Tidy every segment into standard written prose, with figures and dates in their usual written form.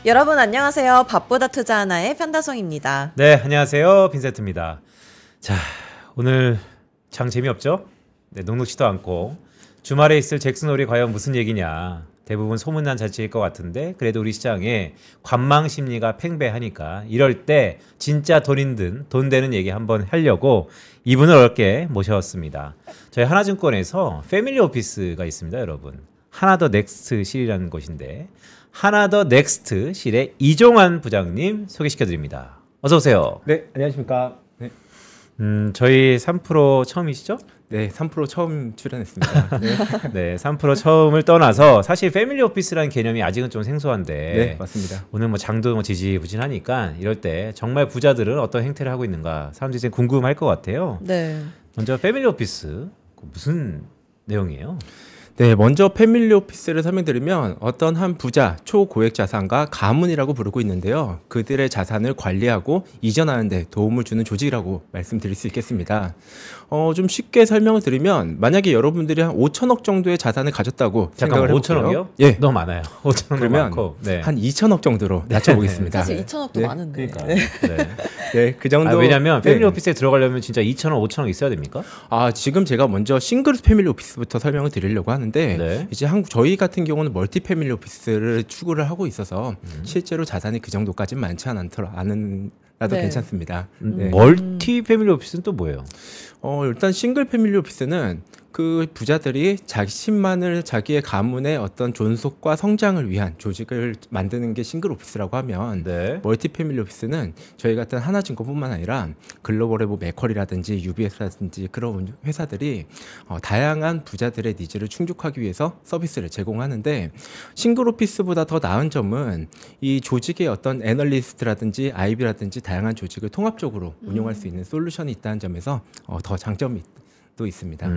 여러분 안녕하세요. 밥보다 투자 하나의 편다송입니다. 네, 안녕하세요. 빈센트입니다. 자, 오늘 장 재미없죠? 네, 녹록지도 않고 주말에 있을 잭슨홀이 과연 무슨 얘기냐. 대부분 소문난 잔치일 것 같은데 그래도 우리 시장에 관망 심리가 팽배하니까 이럴 때 진짜 돈 되는 얘기 한번 하려고 이분을 어렵게 모셔왔습니다. 저희 하나증권에서 패밀리 오피스가 있습니다, 여러분. 하나더 넥스트 실이라는 곳인데 하나더 넥스트 실의 이종환 부장님 소개시켜드립니다. 어서 오세요. 네, 안녕하십니까. 네, 저희 3프로 처음이시죠? 네, 3프로 처음 출연했습니다. 네, 네, 3프로 처음을 떠나서 사실 패밀리 오피스라는 개념이 아직은 좀 생소한데 네, 맞습니다. 오늘 뭐 장도 뭐 지지부진하니까 이럴 때 정말 부자들은 어떤 행태를 하고 있는가 사람들이 이제 궁금할 것 같아요. 네. 먼저 패밀리 오피스 무슨 내용이에요? 네, 먼저 패밀리 오피스를 설명드리면 어떤 한 부자, 초고액 자산가 가문이라고 부르고 있는데요. 그들의 자산을 관리하고 이전하는 데 도움을 주는 조직이라고 말씀드릴 수 있겠습니다. 좀 쉽게 설명을 드리면 만약에 여러분들이 한 5천억 정도의 자산을 가졌다고 생각을 해볼게요. 5천억이요? 예. 너무 많아요. 5천억 그러면 많고. 네. 한 2천억 정도로 낮춰보겠습니다. 사실 2천억도 네. 많은데. 그러니까. 네. 네. 네, 그 정도. 왜냐면 패밀리 네. 오피스에 들어가려면 진짜 2천억, 5천억 있어야 됩니까? 지금 제가 먼저 싱글 패밀리 오피스부터 설명을 드리려고 하는데 네. 이제 저희 같은 경우는 멀티 패밀리 오피스를 추구를 하고 있어서 실제로 자산이 그 정도까지는 많지 않아도 네. 괜찮습니다. 네. 멀티 패밀리 오피스는 또 뭐예요? 일단 싱글 패밀리 오피스는 그 부자들이 자신만을 자기의 가문의 어떤 존속과 성장을 위한 조직을 만드는 게 싱글 오피스라고 하면 네. 멀티 패밀리 오피스는 저희 같은 하나증권뿐만 아니라 글로벌의 뭐 맥커리라든지 UBS라든지 그런 회사들이 다양한 부자들의 니즈를 충족하기 위해서 서비스를 제공하는데 싱글 오피스보다 더 나은 점은 이 조직의 어떤 애널리스트라든지 IB라든지 다양한 조직을 통합적으로 운용할 수 있는 솔루션이 있다는 점에서 더 장점이 또 있습니다.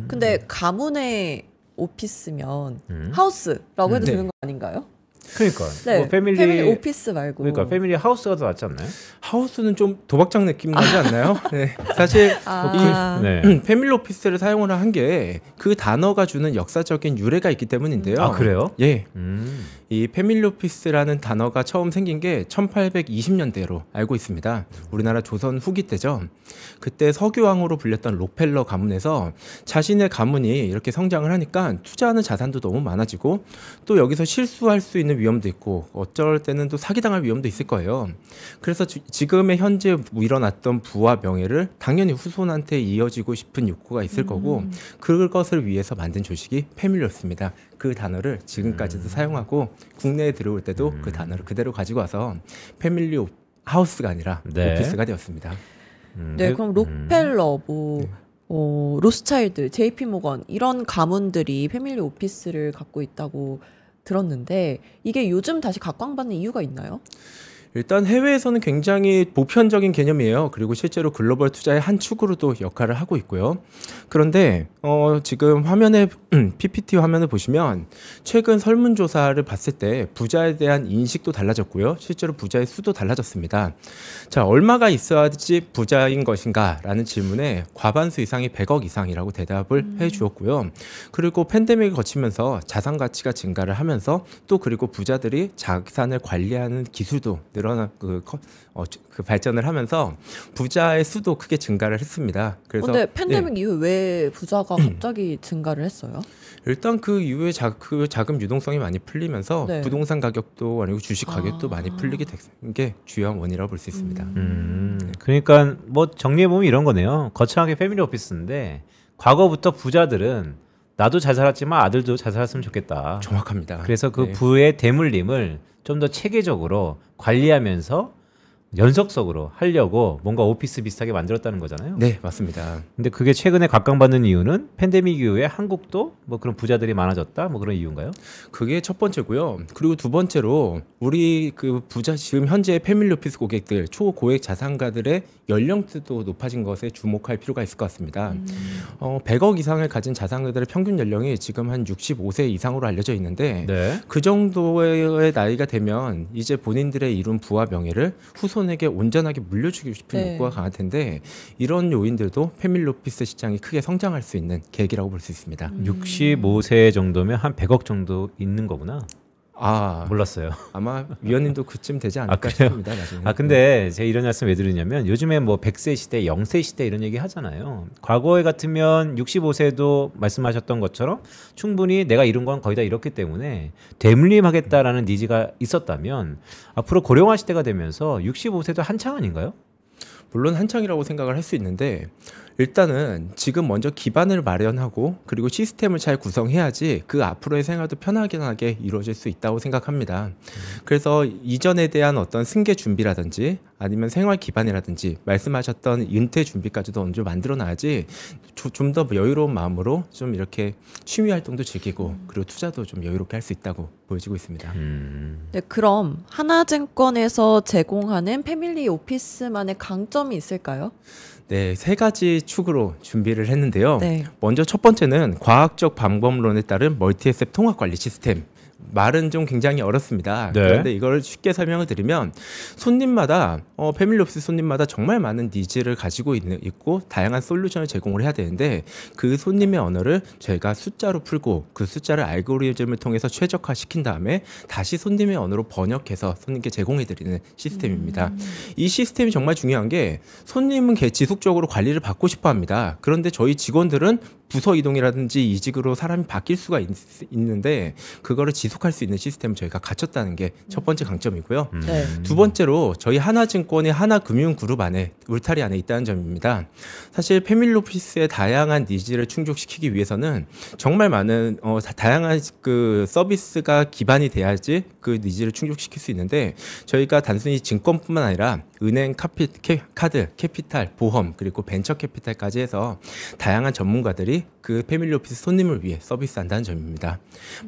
근데 가문의 오피스면 하우스라고 해도 네. 되는 거 아닌가요? 그러니까 네. 뭐 패밀리 오피스 말고. 그러니까 패밀리 하우스가 더 낫지 않나요? 하우스는 좀 도박장 느낌 나지 않나요? 네. 사실 네. 패밀리 오피스를 사용을 한 게 그 단어가 주는 역사적인 유래가 있기 때문인데요. 아, 그래요? 예. 이 패밀리 오피스라는 단어가 처음 생긴 게 1820년대로 알고 있습니다. 우리나라 조선 후기 때죠. 그때 석유왕으로 불렸던 록펠러 가문에서 자신의 가문이 이렇게 성장을 하니까 투자하는 자산도 너무 많아지고 또 여기서 실수할 수 있는 위험도 있고 어쩔 때는 또 사기당할 위험도 있을 거예요. 그래서 지금의 현재 일어났던 부와 명예를 당연히 후손한테 이어지고 싶은 욕구가 있을 거고 그것을 위해서 만든 조직이 패밀리였습니다. 그 단어를 지금까지도 사용하고 국내에 들어올 때도 그 단어를 그대로 가지고 와서 패밀리 하우스가 아니라 네. 오피스가 되었습니다. 네, 그럼 록펠러, 로스차일드, JP모건 이런 가문들이 패밀리 오피스를 갖고 있다고 들었는데 이게 요즘 다시 각광받는 이유가 있나요? 일단 해외에서는 굉장히 보편적인 개념이에요. 그리고 실제로 글로벌 투자의 한 축으로도 역할을 하고 있고요. 그런데 지금 화면에 PPT 화면을 보시면 최근 설문조사를 봤을 때 부자에 대한 인식도 달라졌고요. 실제로 부자의 수도 달라졌습니다. 자, 얼마가 있어야지 부자인 것인가 라는 질문에 과반수 이상이 100억 이상이라고 대답을 해 주었고요. 그리고 팬데믹을 거치면서 자산 가치가 증가를 하면서 또 그리고 부자들이 자산을 관리하는 기술도 그 발전을 하면서 부자의 수도 크게 증가를 했습니다. 그래서 근데 팬데믹 이후에 왜 부자가 갑자기 증가를 했어요? 일단 그 이후에 그 자금 유동성이 많이 풀리면서 네. 부동산 가격도 아니고 주식 가격도 많이 풀리게 된 게 주요한 원인이라고 볼 수 있습니다. 그러니까 뭐 정리해 보면 이런 거네요. 거창하게 패밀리 오피스인데 과거부터 부자들은 나도 잘 살았지만 아들도 잘 살았으면 좋겠다. 정확합니다. 그래서 그 네. 부의 대물림을 좀 더 체계적으로 관리하면서 연속적으로 하려고 뭔가 오피스 비슷하게 만들었다는 거잖아요. 네, 맞습니다. 근데 그게 최근에 각광받는 이유는 팬데믹 이후에 한국도 뭐 그런 부자들이 많아졌다 뭐 그런 이유인가요? 그게 첫 번째고요. 그리고 두 번째로 우리 그 부자 지금 현재 패밀리 오피스 고객들 초고액 자산가들의 연령대도 높아진 것에 주목할 필요가 있을 것 같습니다. 100억 이상을 가진 자산가들의 평균 연령이 지금 한 65세 이상으로 알려져 있는데 네. 그 정도의 나이가 되면 이제 본인들의 이룬 부와 명예를 후손에게 온전하게 물려주고 싶은 네. 욕구가 강할 텐데 이런 요인들도 패밀리 오피스 시장이 크게 성장할 수 있는 계기라고 볼 수 있습니다. 65세 정도면 한 100억 정도 있는 거구나. 몰랐어요. 아마 위원님도 그쯤 되지 않을까 그래요? 싶습니다. 나중에. 근데 제가 이런 말씀 왜 드리냐면 요즘에 뭐 100세 시대, 0세 시대 이런 얘기 하잖아요. 과거에 같으면 65세도 말씀하셨던 것처럼 충분히 내가 이룬 건 거의 다 이렇기 때문에 되물림하겠다라는 니즈가 있었다면 앞으로 고령화 시대가 되면서 65세도 한창 아닌가요? 물론 한창이라고 생각을 할 수 있는데 일단은 지금 먼저 기반을 마련하고 그리고 시스템을 잘 구성해야지 그 앞으로의 생활도 편하게 이루어질 수 있다고 생각합니다. 그래서 이전에 대한 어떤 승계 준비라든지 아니면 생활 기반이라든지 말씀하셨던 은퇴 준비까지도 먼저 만들어 놔야지 좀 더 여유로운 마음으로 좀 이렇게 취미 활동도 즐기고 그리고 투자도 좀 여유롭게 할 수 있다고 보여지고 있습니다. 네, 그럼 하나증권에서 제공하는 패밀리 오피스만의 강점이 있을까요? 네, 세 가지 축으로 준비를 했는데요. 네. 먼저 첫 번째는 과학적 방법론에 따른 멀티에셋 통합 관리 시스템. 말은 좀 굉장히 어렵습니다. 네. 그런데 이걸 쉽게 설명을 드리면 손님마다 패밀리 오피스 손님마다 정말 많은 니즈를 가지고 있고 다양한 솔루션을 제공을 해야 되는데 그 손님의 언어를 저희가 숫자로 풀고 그 숫자를 알고리즘을 통해서 최적화시킨 다음에 다시 손님의 언어로 번역해서 손님께 제공해드리는 시스템입니다. 이 시스템이 정말 중요한 게 손님은 지속적으로 관리를 받고 싶어합니다. 그런데 저희 직원들은 부서 이동이라든지 이직으로 사람이 바뀔 수가 있는데 그거를 지속할 수 있는 시스템을 저희가 갖췄다는 게 첫 번째 강점이고요. 네. 두 번째로 저희 하나증권이 하나금융그룹 안에 울타리 안에 있다는 점입니다. 사실 패밀리 오피스의 다양한 니즈를 충족시키기 위해서는 정말 많은 다양한 그 서비스가 기반이 돼야지 그 니즈를 충족시킬 수 있는데 저희가 단순히 증권뿐만 아니라 은행, 카드, 캐피탈, 보험 그리고 벤처 캐피탈까지 해서 다양한 전문가들이 그 패밀리 오피스 손님을 위해 서비스한다는 점입니다.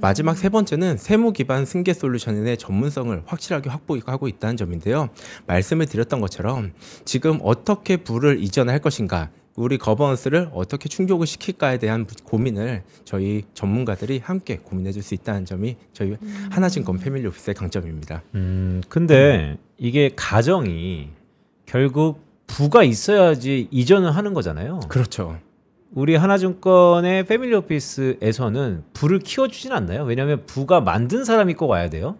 마지막 세 번째는 세무 기반 승계 솔루션의 전문성을 확실하게 확보하고 있다는 점인데요. 말씀을 드렸던 것처럼 지금 어떻게 부를 이전할 것인가 우리 거버넌스를 어떻게 충족을 시킬까에 대한 고민을 저희 전문가들이 함께 고민해 줄 수 있다는 점이 저희 하나증권 패밀리 오피스의 강점입니다. 근데 이게 가정이 결국 부가 있어야지 이전을 하는 거잖아요. 그렇죠. 우리 하나증권의 패밀리 오피스에서는 부를 키워주진 않나요? 왜냐하면 부가 만든 사람이 꼭 와야 돼요.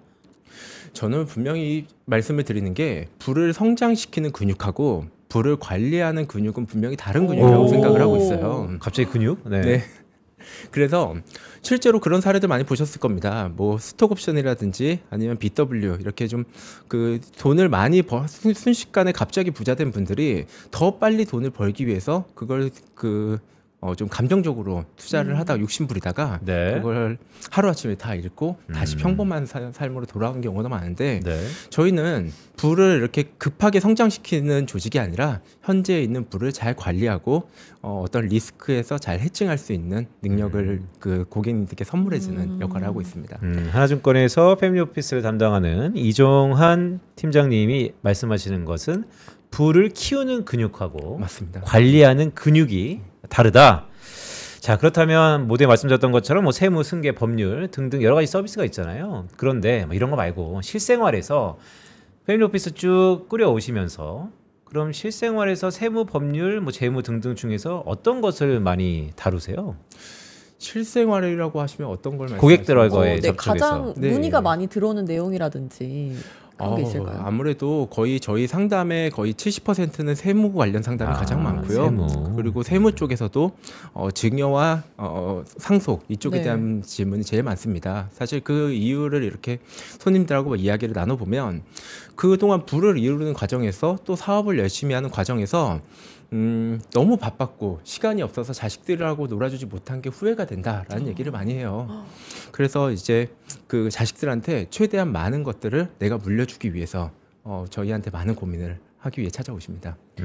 저는 분명히 말씀을 드리는 게 부를 성장시키는 근육하고 부를 관리하는 근육은 분명히 다른 근육이라고 생각을 하고 있어요. 갑자기 근육? 네. 네. 그래서 실제로 그런 사례들 많이 보셨을 겁니다. 뭐 스톡옵션이라든지 아니면 BW 이렇게 좀 그 돈을 많이 순식간에 갑자기 부자된 분들이 더 빨리 돈을 벌기 위해서 그걸 좀 감정적으로 투자를 하다가 욕심부리다가 네. 그걸 하루아침에 다 잃고 다시 평범한 삶으로 돌아간 경우가 많은데 네. 저희는 부를 이렇게 급하게 성장시키는 조직이 아니라 현재 있는 부를 잘 관리하고 어떤 리스크에서 잘 해칭할 수 있는 능력을 그 고객님들께 선물해주는 역할을 하고 있습니다. 하나증권에서 패밀리 오피스를 담당하는 이종한 팀장님이 말씀하시는 것은 부를 키우는 근육하고 맞습니다. 관리하는 근육이 다르다. 자, 그렇다면 모두에 말씀드렸던 것처럼 뭐 세무, 승계, 법률 등등 여러 가지 서비스가 있잖아요. 그런데 뭐 이런 거 말고 실생활에서 패밀리 오피스 쭉 꾸려오시면서 그럼 실생활에서 세무, 법률, 뭐 재무 등등 중에서 어떤 것을 많이 다루세요? 실생활이라고 하시면 어떤 걸 고객들과의 네, 접촉에서. 가장 문의가 많이 들어오는 내용이라든지 그런 게 있을까요? 아무래도 거의 저희 상담의 거의 70%는 세무 관련 상담이 가장 많고요. 세무. 그리고 세무 쪽에서도 증여와 상속 이쪽에 네. 대한 질문이 제일 많습니다. 사실 그 이유를 이렇게 손님들하고 이야기를 나눠보면 그동안 부를 이루는 과정에서 또 사업을 열심히 하는 과정에서 너무 바빴고 시간이 없어서 자식들하고 놀아주지 못한 게 후회가 된다라는 얘기를 많이 해요. 그래서 이제 그 자식들한테 최대한 많은 것들을 내가 물려주기 위해서 저희한테 많은 고민을 하기 위해 찾아오십니다. 네,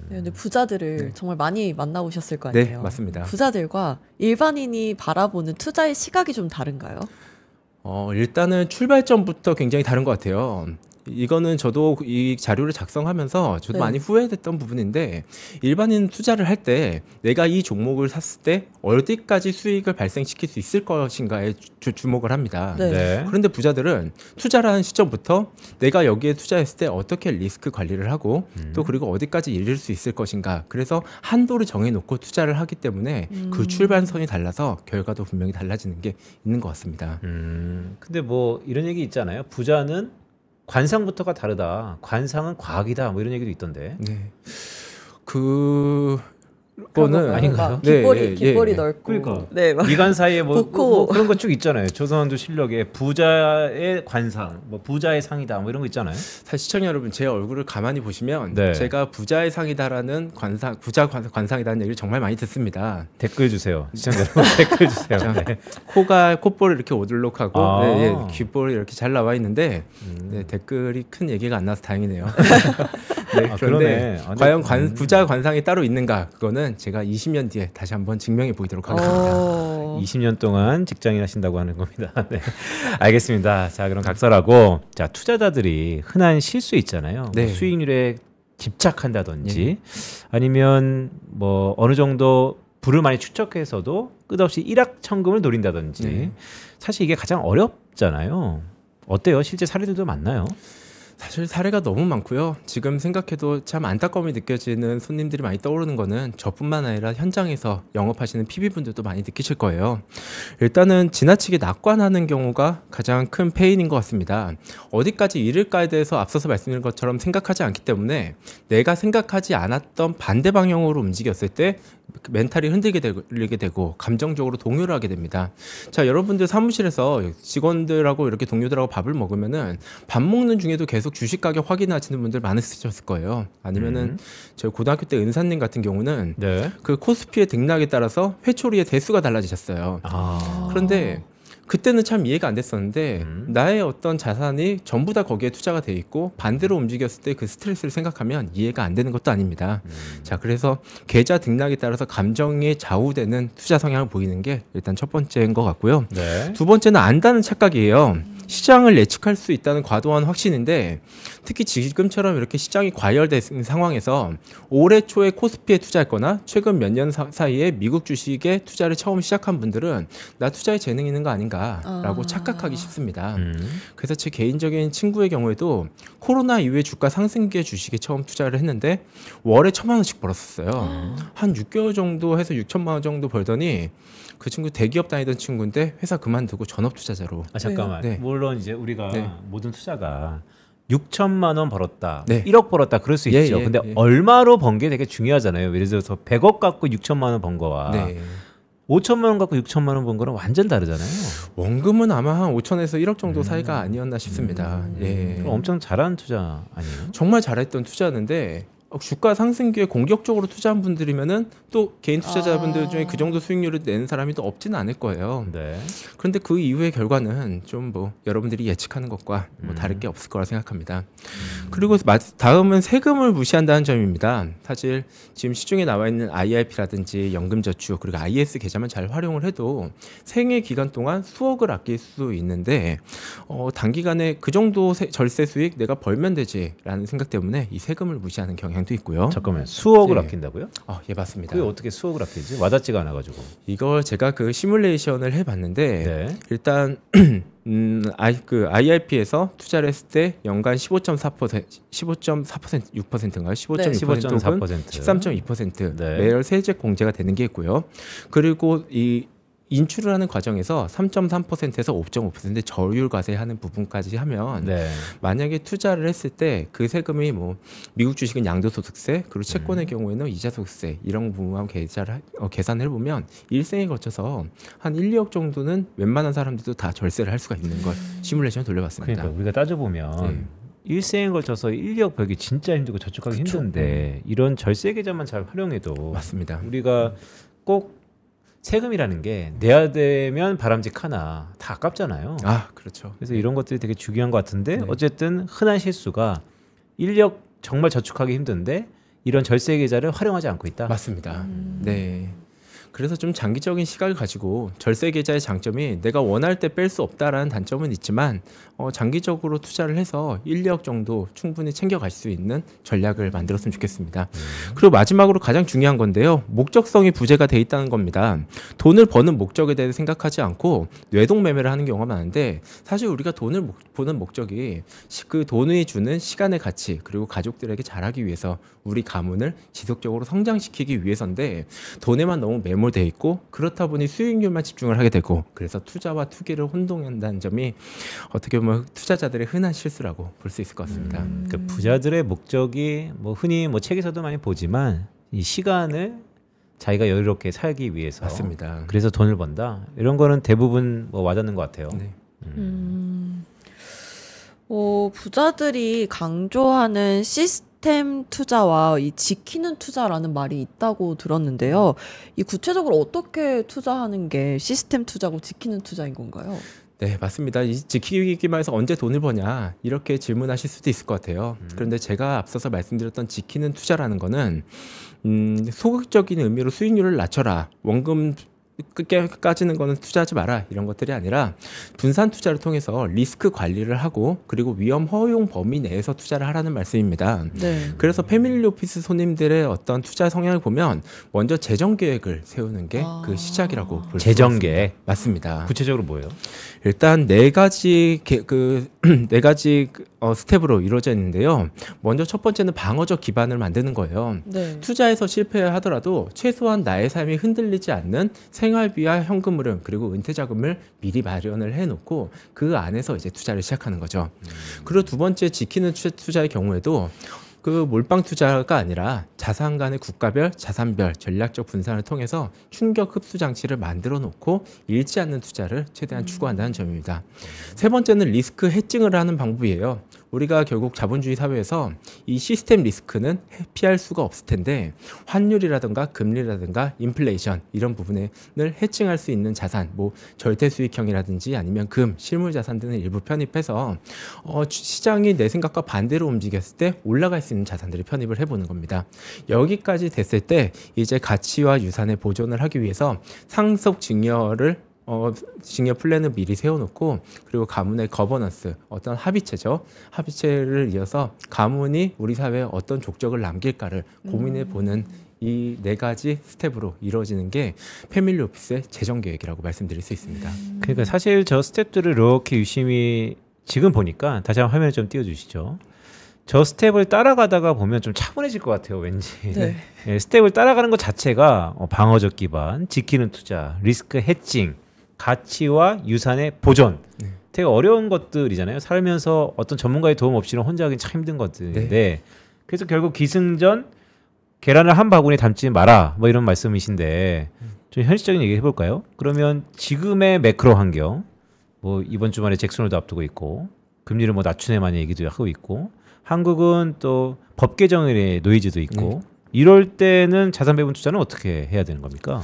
근데 부자들을 네. 정말 많이 만나보셨을 거 네, 아니에요? 맞습니다. 부자들과 일반인이 바라보는 투자의 시각이 좀 다른가요? 일단은 출발점부터 굉장히 다른 것 같아요. 이거는 저도 이 자료를 작성하면서 저도 네. 많이 후회됐던 부분인데 일반인 투자를 할 때 내가 이 종목을 샀을 때 어디까지 수익을 발생시킬 수 있을 것인가에 주목을 합니다. 네. 네. 그런데 부자들은 투자를 하는 시점부터 내가 여기에 투자했을 때 어떻게 리스크 관리를 하고 또 그리고 어디까지 이를 수 있을 것인가. 그래서 한도를 정해놓고 투자를 하기 때문에 그 출발선이 달라서 결과도 분명히 달라지는 게 있는 것 같습니다. 근데 뭐 이런 얘기 있잖아요. 부자는 관상부터가 다르다. 관상은 과학이다. 뭐 이런 얘기도 있던데. 네. 그거는 아닌가요? 네, 귓볼이 예. 넓고. 그러니까. 네, 막 미간 사이에 뭐 복고. 그런 거 쭉 있잖아요. 조선왕조 실력에 부자의 관상, 뭐 부자의 상이다. 뭐 이런 거 있잖아요. 사실 시청자 여러분 제 얼굴을 가만히 보시면 네. 제가 부자의 상이다라는 부자 관상이다는 얘기를 정말 많이 듣습니다. 댓글 주세요. 시청자 여러분 댓글 주세요. 네. 콧볼이 이렇게 오들록하고 아. 네, 예, 귓볼이 이렇게 잘 나와 있는데 네, 댓글이 큰 얘기가 안 나서 다행이네요. 네, 아, 그런데 그러네. 아, 과연 네. 부자 관상이 따로 있는가? 그거는 제가 20년 뒤에 다시 한번 증명해 보도록 하겠습니다. 20년 동안 직장인 하신다고 하는 겁니다. 네. 알겠습니다. 자, 그럼 각설하고 자, 투자자들이 흔한 실수 있잖아요. 네. 뭐 수익률에 집착한다든지 아니면 뭐 어느 정도 부를 많이 축적해서도 끝없이 일확천금을 노린다든지 네. 사실 이게 가장 어렵잖아요. 어때요? 실제 사례들도 많나요? 사실 사례가 너무 많고요. 지금 생각해도 참 안타까움이 느껴지는 손님들이 많이 떠오르는 거는 저뿐만 아니라 현장에서 영업하시는 PB분들도 많이 느끼실 거예요. 일단은 지나치게 낙관하는 경우가 가장 큰 페인인 것 같습니다. 어디까지 이를까에 대해서 앞서서 말씀드린 것처럼 생각하지 않기 때문에 내가 생각하지 않았던 반대 방향으로 움직였을 때 멘탈이 흔들리게 되고 감정적으로 동요를 하게 됩니다. 자, 여러분들 사무실에서 직원들하고 이렇게 동료들하고 밥을 먹으면은 밥 먹는 중에도 계속 주식 가격 확인하시는 분들 많으셨을 거예요. 아니면은 저희 고등학교 때 은사님 같은 경우는 네. 그 코스피의 등락에 따라서 회초리의 대수가 달라지셨어요. 아. 그런데 그때는 참 이해가 안 됐었는데 나의 어떤 자산이 전부 다 거기에 투자가 돼 있고 반대로 움직였을 때 그 스트레스를 생각하면 이해가 안 되는 것도 아닙니다. 자, 그래서 계좌 등락에 따라서 감정에 좌우되는 투자 성향을 보이는 게 일단 첫 번째인 것 같고요. 네. 두 번째는 안다는 착각이에요. 시장을 예측할 수 있다는 과도한 확신인데 특히 지금처럼 이렇게 시장이 과열된 상황에서 올해 초에 코스피에 투자했거나 최근 몇 년 사이에 미국 주식에 투자를 처음 시작한 분들은 나 투자에 재능이 있는 거 아닌가라고 착각하기 쉽습니다. 그래서 제 개인적인 친구의 경우에도 코로나 이후에 주가 상승기에 주식에 처음 투자를 했는데 월에 1,000만 원씩 벌었었어요. 한 6개월 정도 해서 6천만 원 정도 벌더니 그 친구 대기업 다니던 친구인데 회사 그만두고 전업 투자자로. 아, 잠깐만. 네. 물론 이제 우리가 네. 모든 투자가 6천만 원 벌었다, 네. 1억 벌었다 그럴 수 예, 있죠. 예, 근데 예. 얼마로 번 게 되게 중요하잖아요. 예를 들어서 100억 갖고 6천만 원 번 거와 네. 5천만 원 갖고 6천만 원 번 거랑 완전 다르잖아요. 원금은 아마 한 5천에서 1억 정도 사이가 아니었나 싶습니다. 예. 그럼 엄청 잘한 투자 아니에요? 정말 잘했던 투자였는데 주가 상승기에 공격적으로 투자한 분들이면은 또 개인 투자자분들 중에 그 정도 수익률을 내는 사람이 또 없지는 않을 거예요. 네. 그런데 그 이후의 결과는 좀 뭐 여러분들이 예측하는 것과 뭐 다를 게 없을 거라 생각합니다. 그리고 다음은 세금을 무시한다는 점입니다. 사실 지금 시중에 나와 있는 IRP라든지 연금저축 그리고 IS 계좌만 잘 활용을 해도 생애 기간 동안 수억을 아낄 수 있는데 단기간에 그 정도 절세 수익 내가 벌면 되지라는 생각 때문에 이 세금을 무시하는 경향도 있고요. 잠깐만 수억을 네. 아낀다고요? 예, 맞습니다. 그게 어떻게 수억을 아끼지? 와닿지가 않아가지고. 이걸 제가 그 시뮬레이션을 해봤는데 네. 일단 IRP에서 투자를 했을 때 연간 15.4%, 6%인가요? 15.6% 혹은 15.4%. 13.2% 네. 매월 세액 공제가 되는 게 있고요. 그리고 이 인출을 하는 과정에서 3.3%에서 5.5% 저율 과세하는 부분까지 하면 네. 만약에 투자를 했을 때 그 세금이 뭐 미국 주식은 양도소득세 그리고 채권의 경우에는 이자소득세 이런 부분하고 계산을 해보면 일생에 거쳐서 한 1, 2억 정도는 웬만한 사람들도 다 절세를 할 수가 있는 걸 시뮬레이션을 돌려봤습니다. 그러니까 우리가 따져보면 일생에 걸쳐서 1억 벌기 진짜 힘들고 저축하기 그쵸. 힘든데 이런 절세 계좌만 잘 활용해도 맞습니다. 우리가 꼭 세금이라는 게 내야 되면 바람직하나 다 아깝잖아요. 그렇죠. 그래서 이런 것들이 되게 중요한 것 같은데 네. 어쨌든 흔한 실수가 1억 정말 저축하기 힘든데 이런 절세 계좌를 활용하지 않고 있다. 맞습니다. 네. 그래서 좀 장기적인 시각을 가지고 절세 계좌의 장점이 내가 원할 때 뺄 수 없다라는 단점은 있지만 장기적으로 투자를 해서 1, 2억 정도 충분히 챙겨갈 수 있는 전략을 만들었으면 좋겠습니다. 그리고 마지막으로 가장 중요한 건데요. 목적성이 부재가 돼 있다는 겁니다. 돈을 버는 목적에 대해 생각하지 않고 뇌동 매매를 하는 경우가 많은데 사실 우리가 돈을 보는 목적이 그 돈이 주는 시간의 가치 그리고 가족들에게 잘하기 위해서 우리 가문을 지속적으로 성장시키기 위해서인데 돈에만 너무 매몰되어 있고 그렇다 보니 수익률만 집중을 하게 되고 그래서 투자와 투기를 혼동한다는 점이 어떻게 보면 투자자들의 흔한 실수라고 볼 수 있을 것 같습니다. 그 부자들의 목적이 뭐 흔히 뭐 책에서도 많이 보지만 이 시간을 자기가 여유롭게 살기 위해서 맞습니다. 그래서 돈을 번다 이런 거는 대부분 뭐 와닿는 것 같아요. 네. 부자들이 강조하는 시스템 투자와 이 지키는 투자라는 말이 있다고 들었는데요. 이 구체적으로 어떻게 투자하는 게 시스템 투자고 지키는 투자인 건가요? 네, 맞습니다. 이 지키기만 해서 언제 돈을 버냐 이렇게 질문하실 수도 있을 것 같아요. 그런데 제가 앞서서 말씀드렸던 지키는 투자라는 거는 소극적인 의미로 수익률을 낮춰라, 원금 까지는 거는 투자하지 마라 이런 것들이 아니라 분산 투자를 통해서 리스크 관리를 하고 그리고 위험 허용 범위 내에서 투자를 하라는 말씀입니다. 네. 그래서 패밀리 오피스 손님들의 어떤 투자 성향을 보면 먼저 재정 계획을 세우는 게 그 시작이라고 볼 수 재정 있습니다. 계획. 맞습니다. 구체적으로 뭐예요? 일단 네 가지 스텝으로 이루어져 있는데요. 먼저 첫 번째는 방어적 기반을 만드는 거예요. 네. 투자에서 실패하더라도 최소한 나의 삶이 흔들리지 않는 생활비와 현금 흐름 그리고 은퇴 자금을 미리 마련을 해놓고 그 안에서 이제 투자를 시작하는 거죠. 그리고 두 번째 지키는 투자의 경우에도 그 몰빵 투자가 아니라 자산 간의 국가별, 자산별 전략적 분산을 통해서 충격 흡수 장치를 만들어 놓고 잃지 않는 투자를 최대한 추구한다는 점입니다. 세 번째는 리스크 해칭을 하는 방법이에요. 우리가 결국 자본주의 사회에서 이 시스템 리스크는 피할 수가 없을 텐데 환율이라든가 금리라든가 인플레이션 이런 부분을 해칭할 수 있는 자산, 뭐 절대 수익형이라든지 아니면 금, 실물 자산 등을 일부 편입해서 시장이 내 생각과 반대로 움직였을 때 올라갈 수 있는 자산들을 편입을 해보는 겁니다. 여기까지 됐을 때 이제 가치와 유산의 보존을 하기 위해서 상속 증여 플랜을 미리 세워놓고 그리고 가문의 거버넌스 어떤 합의체죠. 합의체를 이어서 가문이 우리 사회에 어떤 족적을 남길까를 고민해 보는 이 네 가지 스텝으로 이루어지는 게 패밀리 오피스의 재정 계획이라고 말씀드릴 수 있습니다. 그러니까 사실 저 스텝들을 이렇게 유심히 지금 보니까 다시 한번 화면을 좀 띄워주시죠. 저 스텝을 따라가다가 보면 좀 차분해질 것 같아요, 왠지. 네. 예, 스텝을 따라가는 것 자체가 방어적 기반, 지키는 투자, 리스크 해칭, 가치와 유산의 보존. 되게 어려운 것들이잖아요. 살면서 어떤 전문가의 도움 없이는 혼자 하기 참 힘든 것들인데 네. 그래서 결국 기승전 계란을 한 바구니 담지 마라 뭐 이런 말씀이신데 좀 현실적인 얘기 해볼까요? 그러면 지금의 매크로 환경, 뭐 이번 주말에 잭슨홀도 앞두고 있고 금리를 뭐 낮추네만 얘기도 하고 있고 한국은 또 법 개정의 노이즈도 있고 이럴 때는 자산 배분 투자는 어떻게 해야 되는 겁니까?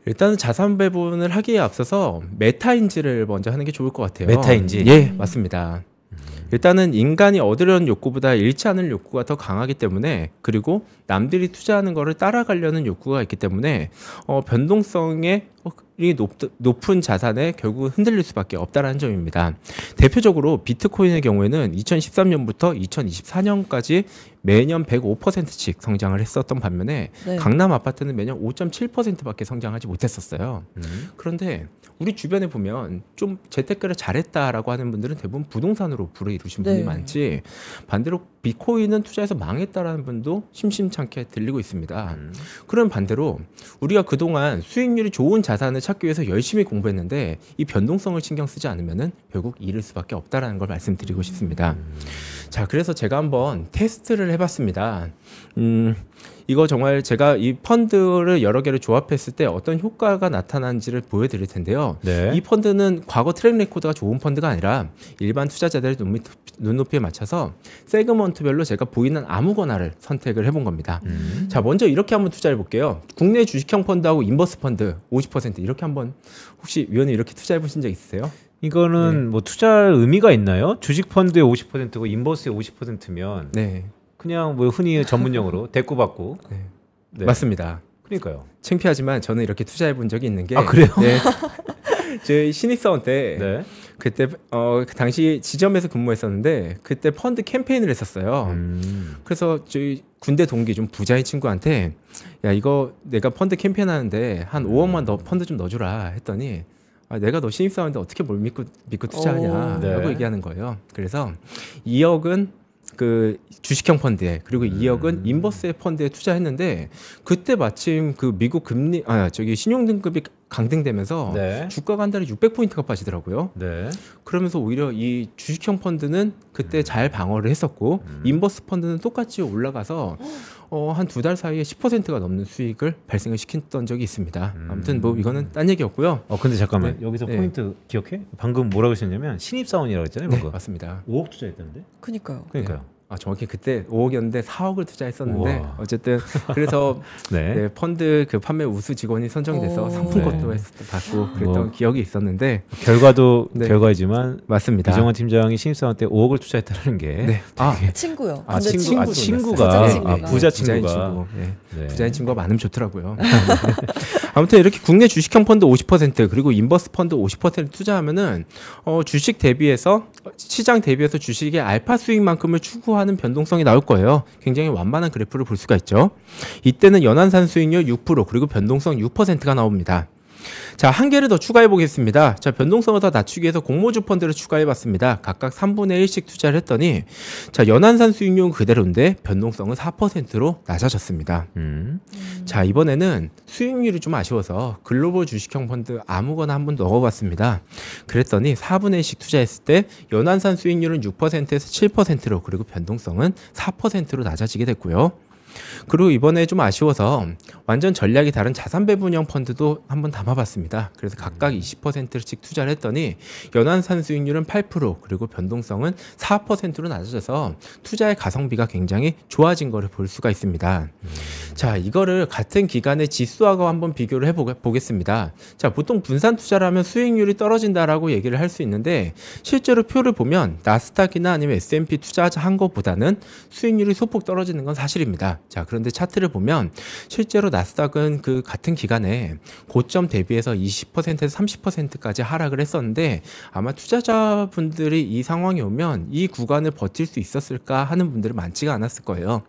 일단은 자산 배분을 하기에 앞서서 메타인지를 먼저 하는 게 좋을 것 같아요. 메타인지? 예, 맞습니다. 일단은 인간이 얻으려는 욕구보다 잃지 않을 욕구가 더 강하기 때문에 그리고 남들이 투자하는 거를 따라가려는 욕구가 있기 때문에 변동성에 높은 자산에 결국 흔들릴 수밖에 없다는 점입니다. 대표적으로 비트코인의 경우에는 2013년부터 2024년까지 매년 105%씩 성장을 했었던 반면에 네. 강남 아파트는 매년 5.7%밖에 성장하지 못했었어요. 그런데 우리 주변에 보면 좀 재테크를 잘했다라고 하는 분들은 대부분 부동산으로 불을 이루신 분이 네. 많지 반대로 비트코인은 투자해서 망했다라는 분도 심심찮게 들리고 있습니다. 그럼 반대로 우리가 그동안 수익률이 좋은 자산을 찾기 위해서 열심히 공부했는데 이 변동성을 신경 쓰지 않으면은 결국 잃을 수밖에 없다라는 걸 말씀드리고 싶습니다. 자, 그래서 제가 한번 테스트를 해봤습니다. 이거 정말 제가 이 펀드를 여러 개를 조합했을 때 어떤 효과가 나타난지를 보여드릴 텐데요. 네. 이 펀드는 과거 트랙 레코드가 좋은 펀드가 아니라 일반 투자자들의 눈높이에 맞춰서 세그먼트별로 제가 보이는 아무거나를 선택을 해본 겁니다. 자, 먼저 이렇게 한번 투자해 볼게요. 국내 주식형 펀드하고 인버스 펀드 50% 이렇게 한번 혹시 위원님 이렇게 투자해 보신 적 있으세요? 이거는 뭐 투자할 의미가 있나요? 주식 펀드의 50%고 인버스의 50%면 네. 그냥 뭐 흔히 전문용어로 대꾸받고 네. 네. 맞습니다. 그러니까요. 창피하지만 저는 이렇게 투자해 본 적이 있는 게 그래요? 네. 저희 신입사원 때 네. 그때 그 당시 지점에서 근무했었는데 그때 펀드 캠페인을 했었어요. 그래서 저희 군대 동기 좀 부자인 친구한테 야 이거 내가 펀드 캠페인 하는데 한 5억만 더 펀드 좀 넣어주라 했더니 내가 너 신입사원인데 어떻게 뭘 믿고 투자하냐라고 네. 얘기하는 거예요. 그래서 2억은 그 주식형 펀드에 그리고 2억은 인버스 펀드에 투자했는데 그때 마침 그 미국 금리 신용등급이 강등되면서 네. 주가가 한 달에 600포인트가 빠지더라고요. 네. 그러면서 오히려 이 주식형 펀드는 그때 잘 방어를 했었고 인버스 펀드는 똑같이 올라가서 한 2달 사이에 10%가 넘는 수익을 발생을 시켰던 적이 있습니다. 아무튼 뭐 이거는 딴 얘기였고요. 근데 잠깐만. 네. 여기서 네. 포인트 기억해? 방금 뭐라고 하셨냐면 신입사원이라고 했잖아요. 네, 방금. 맞습니다. 5억 투자했다는데? 그니까요. 그러니까요. 정확히 그때 5억이었는데 4억을 투자했었는데 우와. 어쨌든 그래서 네. 네, 펀드 그 판매 우수 직원이 선정돼서 오. 상품권도 네. 받고 그랬던 기억이 있었는데 결과도 네. 결과이지만 맞습니다. 이정환 팀장이 신입사원 때 5억을 투자했다는 게 네. 친구요. 아, 근데 친구가 부자 친구가. 부자 부자인 친구가 친구. 네. 네. 부자인 친구가 많으면 좋더라고요. 아무튼 이렇게 국내 주식형 펀드 50% 그리고 인버스 펀드 50% 투자하면은 주식 대비해서 시장 대비해서 주식의 알파 수익만큼을 추구하는 변동성이 나올 거예요. 굉장히 완만한 그래프를 볼 수가 있죠. 이때는 연환산 수익률 6% 그리고 변동성 6%가 나옵니다. 자, 한 개를 더 추가해 보겠습니다. 자, 변동성을 더 낮추기 위해서 공모주 펀드를 추가해 봤습니다. 각각 3분의 1씩 투자를 했더니 자, 연환산 수익률은 그대로인데 변동성은 4%로 낮아졌습니다. 자, 이번에는 수익률이 좀 아쉬워서 글로벌 주식형 펀드 아무거나 한번 넣어봤습니다. 그랬더니 4분의 1씩 투자했을 때 연환산 수익률은 6%에서 7%로 그리고 변동성은 4%로 낮아지게 됐고요. 그리고 이번에 좀 아쉬워서 완전 전략이 다른 자산 배분형 펀드도 한번 담아봤습니다. 그래서 각각 20%씩 투자를 했더니 연환산 수익률은 8% 그리고 변동성은 4%로 낮아져서 투자의 가성비가 굉장히 좋아진 것을 볼 수가 있습니다. 자, 이거를 같은 기간의 지수하고 한번 비교를 해보겠습니다. 자, 보통 분산 투자를 하면 수익률이 떨어진다라고 얘기를 할 수 있는데 실제로 표를 보면 나스닥이나 아니면 S&P 투자한 것보다는 수익률이 소폭 떨어지는 건 사실입니다. 자, 그런데 차트를 보면 실제로 나스닥은 그 같은 기간에 고점 대비해서 20%에서 30%까지 하락을 했었는데 아마 투자자분들이 이 상황이 오면 이 구간을 버틸 수 있었을까 하는 분들은 많지가 않았을 거예요.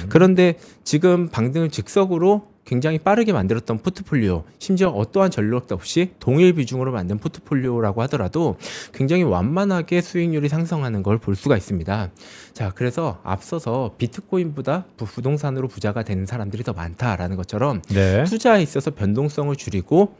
그런데 지금 방등을 즉석으로 굉장히 빠르게 만들었던 포트폴리오, 심지어 어떠한 전략도 없이 동일 비중으로 만든 포트폴리오라고 하더라도 굉장히 완만하게 수익률이 상승하는 걸 볼 수가 있습니다. 자, 그래서 앞서서 비트코인보다 부동산으로 부자가 되는 사람들이 더 많다라는 것처럼 네. 투자에 있어서 변동성을 줄이고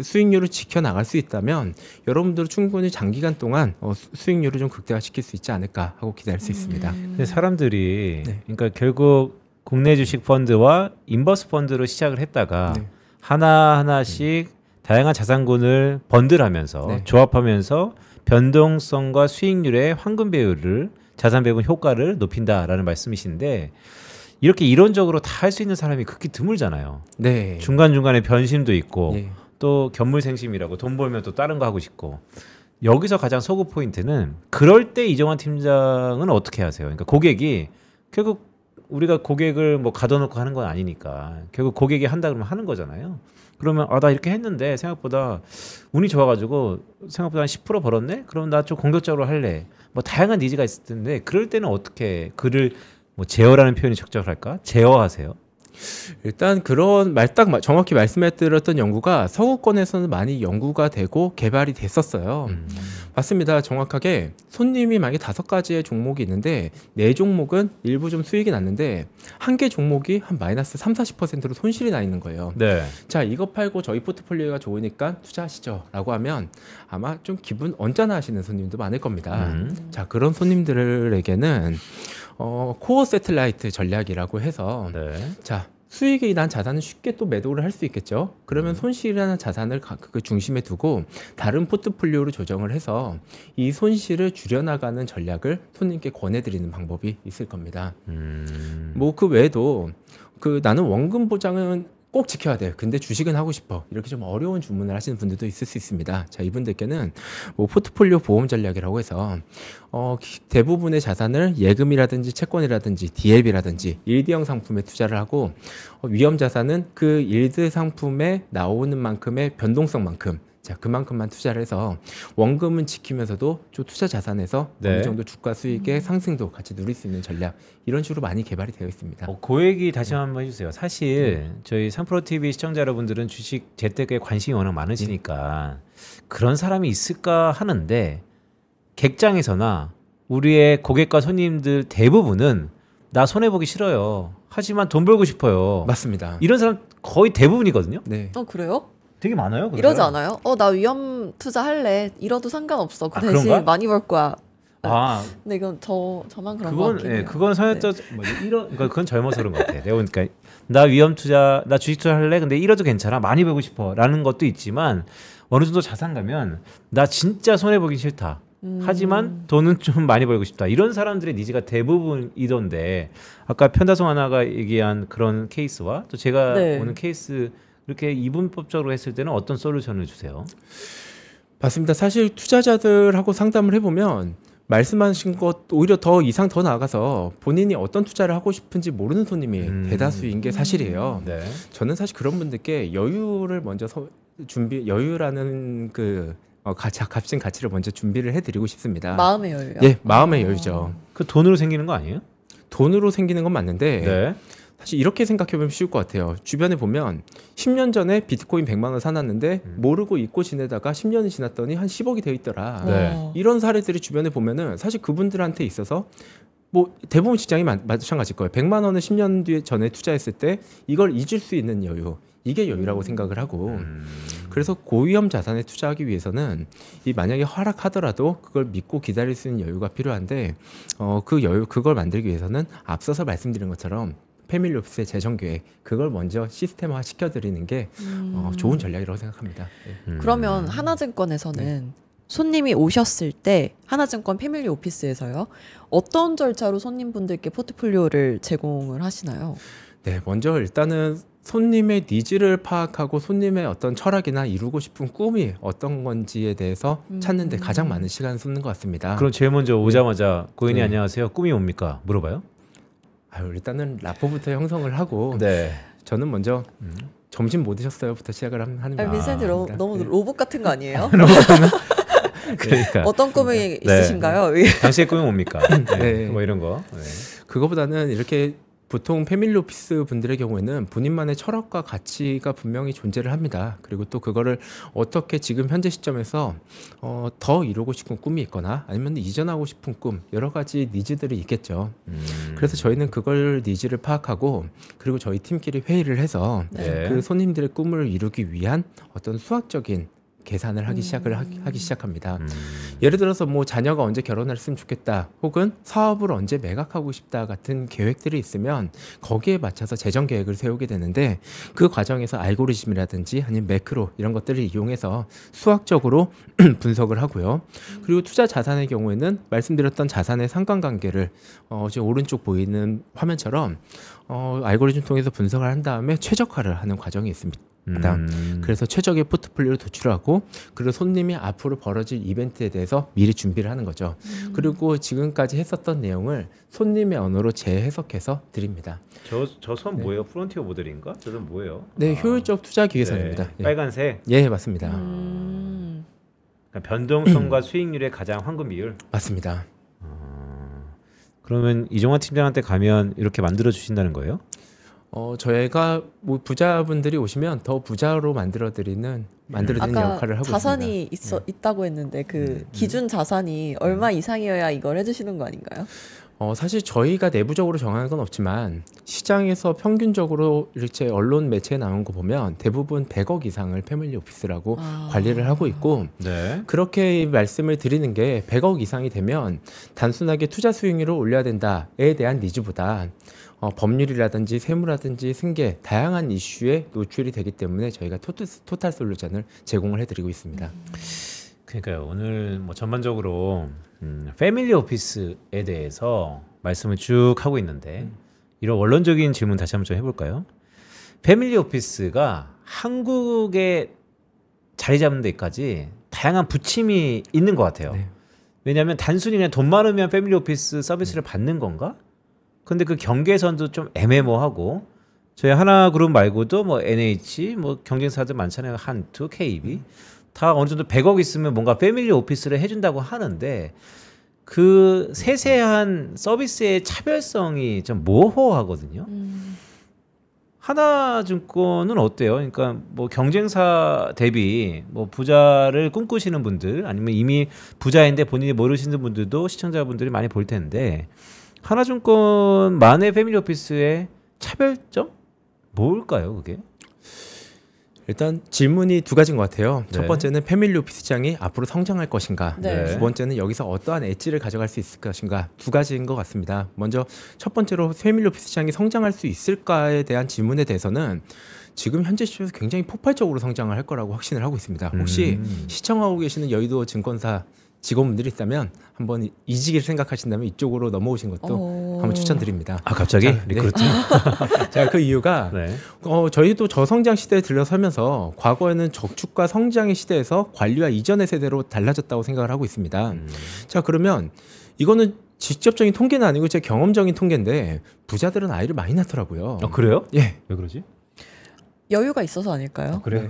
수익률을 지켜나갈 수 있다면 여러분들은 충분히 장기간 동안 수익률을 좀 극대화시킬 수 있지 않을까 하고 기대할 수 있습니다. 근데 사람들이 네. 그러니까 결국 국내 주식 펀드와 인버스 펀드로 시작을 했다가 네. 하나하나씩 다양한 자산군을 번들하면서 네. 조합하면서 변동성과 수익률의 황금 배율을 자산 배분 효과를 높인다라는 말씀이신데 이렇게 이론적으로 다 할 수 있는 사람이 극히 드물잖아요. 네. 중간중간에 변심도 있고 네. 또 견물생심이라고 돈 벌면 또 다른 거 하고 싶고 여기서 가장 서구 포인트는 그럴 때 이정환 팀장은 어떻게 하세요? 그러니까 고객이 결국 우리가 고객을 뭐 가둬놓고 하는 건 아니니까 결국 고객이 한다 그러면 하는 거잖아요. 그러면 나 이렇게 했는데 생각보다 운이 좋아가지고 생각보다 한 10% 벌었네? 그럼 나 좀 공격적으로 할래. 뭐 다양한 니즈가 있을 텐데 그럴 때는 어떻게 그를 뭐 제어라는 표현이 적절할까? 제어하세요? 일단 그런 정확히 말씀해드렸던 연구가 서구권에서는 많이 연구가 되고 개발이 됐었어요. 맞습니다. 정확하게 손님이 만약에 5가지의 종목이 있는데 4종목은 일부 좀 수익이 났는데 한 개 종목이 한 마이너스 30-40%로 손실이 나 있는 거예요. 네. 자, 이거 팔고 저희 포트폴리오가 좋으니까 투자하시죠 라고 하면 아마 좀 기분 언짢아 하시는 손님도 많을 겁니다. 자, 그런 손님들에게는 코어 세틀라이트 전략이라고 해서 네. 자, 수익이 난 자산은 쉽게 또 매도를 할 수 있겠죠. 그러면 손실이라는 자산을 그 중심에 두고 다른 포트폴리오로 조정을 해서 이 손실을 줄여나가는 전략을 손님께 권해드리는 방법이 있을 겁니다. 뭐 그 외에도 나는 원금 보장은 꼭 지켜야 돼요. 근데 주식은 하고 싶어. 이렇게 좀 어려운 주문을 하시는 분들도 있을 수 있습니다. 자, 이분들께는 뭐 포트폴리오 보험 전략이라고 해서 대부분의 자산을 예금이라든지 채권이라든지 DLB라든지 일대형 상품에 투자를 하고 위험 자산은 그 일드 상품에 나오는 만큼의 변동성만큼 자, 그만큼만 투자를 해서 원금은 지키면서도 좀 투자 자산에서 네. 어느 정도 주가 수익의 상승도 같이 누릴 수 있는 전략 이런 식으로 많이 개발이 되어 있습니다. 그 얘기 다시 한번 해주세요. 사실 저희 상프로TV 시청자 여러분들은 주식 재테크에 관심이 워낙 많으시니까 그런 사람이 있을까 하는데 객장에서나 우리의 고객과 손님들 대부분은 나 손해보기 싫어요. 하지만 돈 벌고 싶어요. 맞습니다. 이런 사람 거의 대부분이거든요. 네. 그래요? 되게 많아요. 그런 이러지 사람. 않아요? 나 위험 투자할래. 잃어도 상관없어. 그 아, 대신 그런가? 많이 벌 거야. 아, 근데 이건 저만 그런 거 그건 같긴 해요. 그건 서였죠. 그러니까 그건 젊어서 그런 것 같아. 내가 보니까 나 위험 투자, 나 주식 투자 할래. 근데 잃어도 괜찮아. 많이 벌고 싶어라는 것도 있지만 어느 정도 자산 가면 나 진짜 손해 보기 싫다. 하지만 돈은 좀 많이 벌고 싶다. 이런 사람들의 니즈가 대부분이던데 아까 편다송 하나가 얘기한 그런 케이스와 또 제가 네. 오는 케이스 이렇게 이분법적으로 했을 때는 어떤 솔루션을 주세요? 맞습니다. 사실 투자자들하고 상담을 해보면 말씀하신 것 오히려 더 이상 더 나아가서 본인이 어떤 투자를 하고 싶은지 모르는 손님이 대다수인 게 사실이에요. 네. 저는 사실 그런 분들께 여유를 먼저 여유라는 그 값진 가치를 먼저 준비를 해드리고 싶습니다. 마음의 여유요. 예, 마음의 여유죠. 그 돈으로 생기는 거 아니에요? 돈으로 생기는 건 맞는데 네. 사실 이렇게 생각해보면 쉬울 것 같아요. 주변에 보면 10년 전에 비트코인 100만 원 사놨는데 모르고 잊고 지내다가 10년이 지났더니 한 10억이 되어 있더라. 네. 이런 사례들이 주변에 보면은 사실 그분들한테 있어서 뭐 대부분 직장이 마찬가지일 거예요. 100만 원을 10년 뒤에 전에 투자했을 때 이걸 잊을 수 있는 여유. 이게 여유라고 생각을 하고 그래서 고위험 자산에 투자하기 위해서는 이 만약에 하락하더라도 그걸 믿고 기다릴 수 있는 여유가 필요한데 그 여유 그걸 만들기 위해서는 앞서서 말씀드린 것처럼 패밀리 오피스의 재정 계획 그걸 먼저 시스템화 시켜드리는 게 좋은 전략이라고 생각합니다. 네. 그러면 하나증권에서는 손님이 오셨을 때 하나증권 패밀리 오피스에서요. 어떤 절차로 손님분들께 포트폴리오를 제공을 하시나요? 네, 먼저 일단은 손님의 니즈를 파악하고 손님의 어떤 철학이나 이루고 싶은 꿈이 어떤 건지에 대해서 찾는 데 가장 많은 시간을 쏟는 것 같습니다. 그럼 제일 먼저 오자마자 고객님 네. 안녕하세요. 꿈이 뭡니까? 물어봐요. 일단은 라포부터 형성을 하고 네. 저는 먼저 점심 뭐 드셨어요?부터 시작을 하는 거예요. 민센트 너무 네. 로봇 같은 거 아니에요? 그러니까 어떤 꿈이 있으신가요? 당신의 꿈이 뭡니까? 네. 네. 뭐 이런 거. 네. 그거보다는 이렇게 보통 패밀리 오피스 분들의 경우에는 본인만의 철학과 가치가 분명히 존재를 합니다. 그리고 또 그거를 어떻게 지금 현재 시점에서 더 이루고 싶은 꿈이 있거나 아니면 이전하고 싶은 꿈 여러 가지 니즈들이 있겠죠. 그래서 저희는 그걸 니즈를 파악하고 그리고 저희 팀끼리 회의를 해서 네. 그 손님들의 꿈을 이루기 위한 어떤 수학적인 계산을 하기 시작합니다. 예를 들어서 뭐 자녀가 언제 결혼했으면 좋겠다 혹은 사업을 언제 매각하고 싶다 같은 계획들이 있으면 거기에 맞춰서 재정 계획을 세우게 되는데 그 과정에서 알고리즘이라든지 아니면 매크로 이런 것들을 이용해서 수학적으로 분석을 하고요. 그리고 투자 자산의 경우에는 말씀드렸던 자산의 상관관계를 지금 오른쪽 보이는 화면처럼 알고리즘 통해서 분석을 한 다음에 최적화를 하는 과정이 있습니다. 그래서 최적의 포트폴리오를 도출하고 그리고 손님이 앞으로 벌어질 이벤트에 대해서 미리 준비를 하는 거죠. 그리고 지금까지 했었던 내용을 손님의 언어로 재해석해서 드립니다. 저 선 뭐예요? 프론티어 모델인가? 저 선 뭐예요? 네, 효율적 투자 기회선입니다. 네. 빨간색. 예, 맞습니다. 그러니까 변동성과 수익률의 가장 황금 비율. 맞습니다. 그러면 이종환 팀장한테 가면 이렇게 만들어 주신다는 거예요? 저희가 뭐 부자분들이 오시면 더 부자로 만들어드리는 아까 역할을 하고 자산이 있습니다. 있다고 했는데 그 기준 자산이 얼마 이상이어야 이걸 해주시는 거 아닌가요? 사실 저희가 내부적으로 정하는 건 없지만 시장에서 평균적으로 이렇게 언론 매체에 나온 거 보면 대부분 100억 이상을 패밀리 오피스라고 관리를 하고 있고 네. 그렇게 말씀을 드리는 게 100억 이상이 되면 단순하게 투자 수익률을 올려야 된다에 대한 니즈보다 법률이라든지 세무라든지 승계 다양한 이슈에 노출이 되기 때문에 저희가 토탈 솔루션을 제공을 해드리고 있습니다. 그러니까요. 오늘 뭐 전반적으로 패밀리 오피스에 대해서 말씀을 쭉 하고 있는데 이런 원론적인 질문 다시 한번 좀 해볼까요? 패밀리 오피스가 한국에 자리 잡는 데까지 다양한 부침이 있는 것 같아요. 네. 왜냐하면 단순히 그냥 돈 많으면 패밀리 오피스 서비스를 받는 건가? 근데 그 경계선도 좀 애매모호하고 저희 하나그룹 말고도 뭐 NH 뭐 경쟁사들 많잖아요. 한투, KB 다 어느 정도 100억 있으면 뭔가 패밀리 오피스를 해준다고 하는데 그 세세한 서비스의 차별성이 좀 모호하거든요. 하나증권은 어때요? 그러니까 뭐 경쟁사 대비 뭐 부자를 꿈꾸시는 분들 아니면 이미 부자인데 본인이 모르시는 분들도 시청자분들이 많이 볼 텐데 하나증권만의 패밀리 오피스의 차별점 뭘까요, 그게? 일단 질문이 두 가지인 것 같아요. 네. 첫 번째는 패밀리 오피스 시장이 앞으로 성장할 것인가. 네. 두 번째는 여기서 어떠한 엣지를 가져갈 수 있을 것인가. 두 가지인 것 같습니다. 먼저 첫 번째로 패밀리 오피스 시장이 성장할 수 있을까에 대한 질문에 대해서는 지금 현재 시점에서 굉장히 폭발적으로 성장을 할 거라고 확신을 하고 있습니다. 혹시 시청하고 계시는 여의도 증권사 직원분들이 있다면 한번 이직을 생각하신다면 이쪽으로 넘어오신 것도 한번 추천드립니다. 아 갑자기 자, 네. 리크루팅? 자, 그 이유가 네. 저희도 저성장 시대에 들어서면서 과거에는 저축과 성장의 시대에서 관리와 이전의 세대로 달라졌다고 생각을 하고 있습니다. 자, 그러면 이거는 직접적인 통계는 아니고 제 경험적인 통계인데 부자들은 아이를 많이 낳더라고요. 그래요? 예. 왜 그러지? 여유가 있어서 아닐까요? 그래. 네.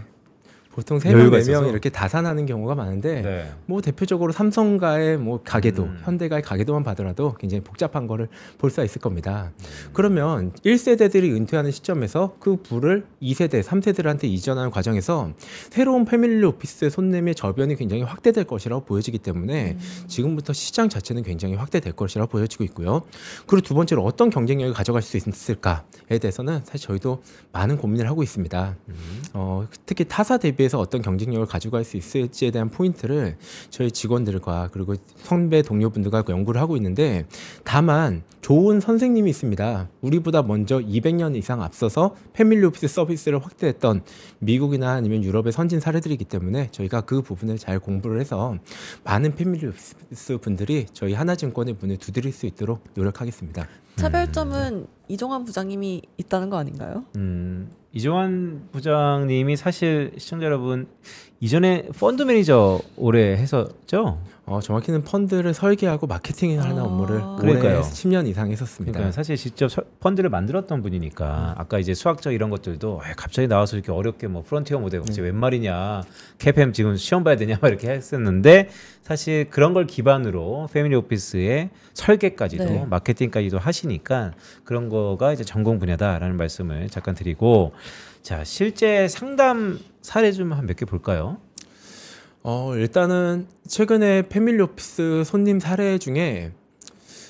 보통 여유가 3명, 4명 있어서? 이렇게 다산하는 경우가 많은데 네. 뭐 대표적으로 삼성가의 뭐 가계도, 현대가의 가계도만 봐더라도 굉장히 복잡한 거를 볼 수가 있을 겁니다. 그러면 1세대들이 은퇴하는 시점에서 그 부를 2세대, 3세대들한테 이전하는 과정에서 새로운 패밀리 오피스의 손님의 저변이 굉장히 확대될 것이라고 보여지기 때문에 지금부터 시장 자체는 굉장히 확대될 것이라고 보여지고 있고요. 그리고 두 번째로 어떤 경쟁력을 가져갈 수 있을까에 대해서는 사실 저희도 많은 고민을 하고 있습니다. 특히 타사 대비해서 어떤 경쟁력을 가져갈 수 있을지에 대한 포인트를 저희 직원들과 그리고 선배 동료분들과 연구를 하고 있는데 다만 좋은 선생님이 있습니다. 우리보다 먼저 200년 이상 앞서서 패밀리 오피스 서비스를 확대했던 미국이나 아니면 유럽의 선진 사례들이기 때문에 저희가 그 부분을 잘 공부를 해서 많은 패밀리 오피스 분들이 저희 하나증권의 문을 두드릴 수 있도록 노력하겠습니다. 차별점은 이종환 부장님이 있다는 거 아닌가요? 이종환 부장님이 사실 시청자 여러분 이전에 펀드 매니저 오래 했었죠? 정확히는 펀드를 설계하고 마케팅하는 업무를 그러니까요. 올해 10년 이상 했었습니다. 그러니까 사실 직접 펀드를 만들었던 분이니까 아까 이제 수학적 이런 것들도 갑자기 나와서 이렇게 어렵게 뭐 프론티어 모델 갑자기 웬 말이냐 캐팸 지금 시험 봐야 되냐 막 이렇게 했었는데 사실 그런 걸 기반으로 패밀리 오피스의 설계까지도 네. 마케팅까지도 하시니까 그런 거가 이제 전공 분야다라는 말씀을 잠깐 드리고 자 실제 상담 사례 좀 한 몇 개 볼까요? 일단은 최근에 패밀리 오피스 손님 사례 중에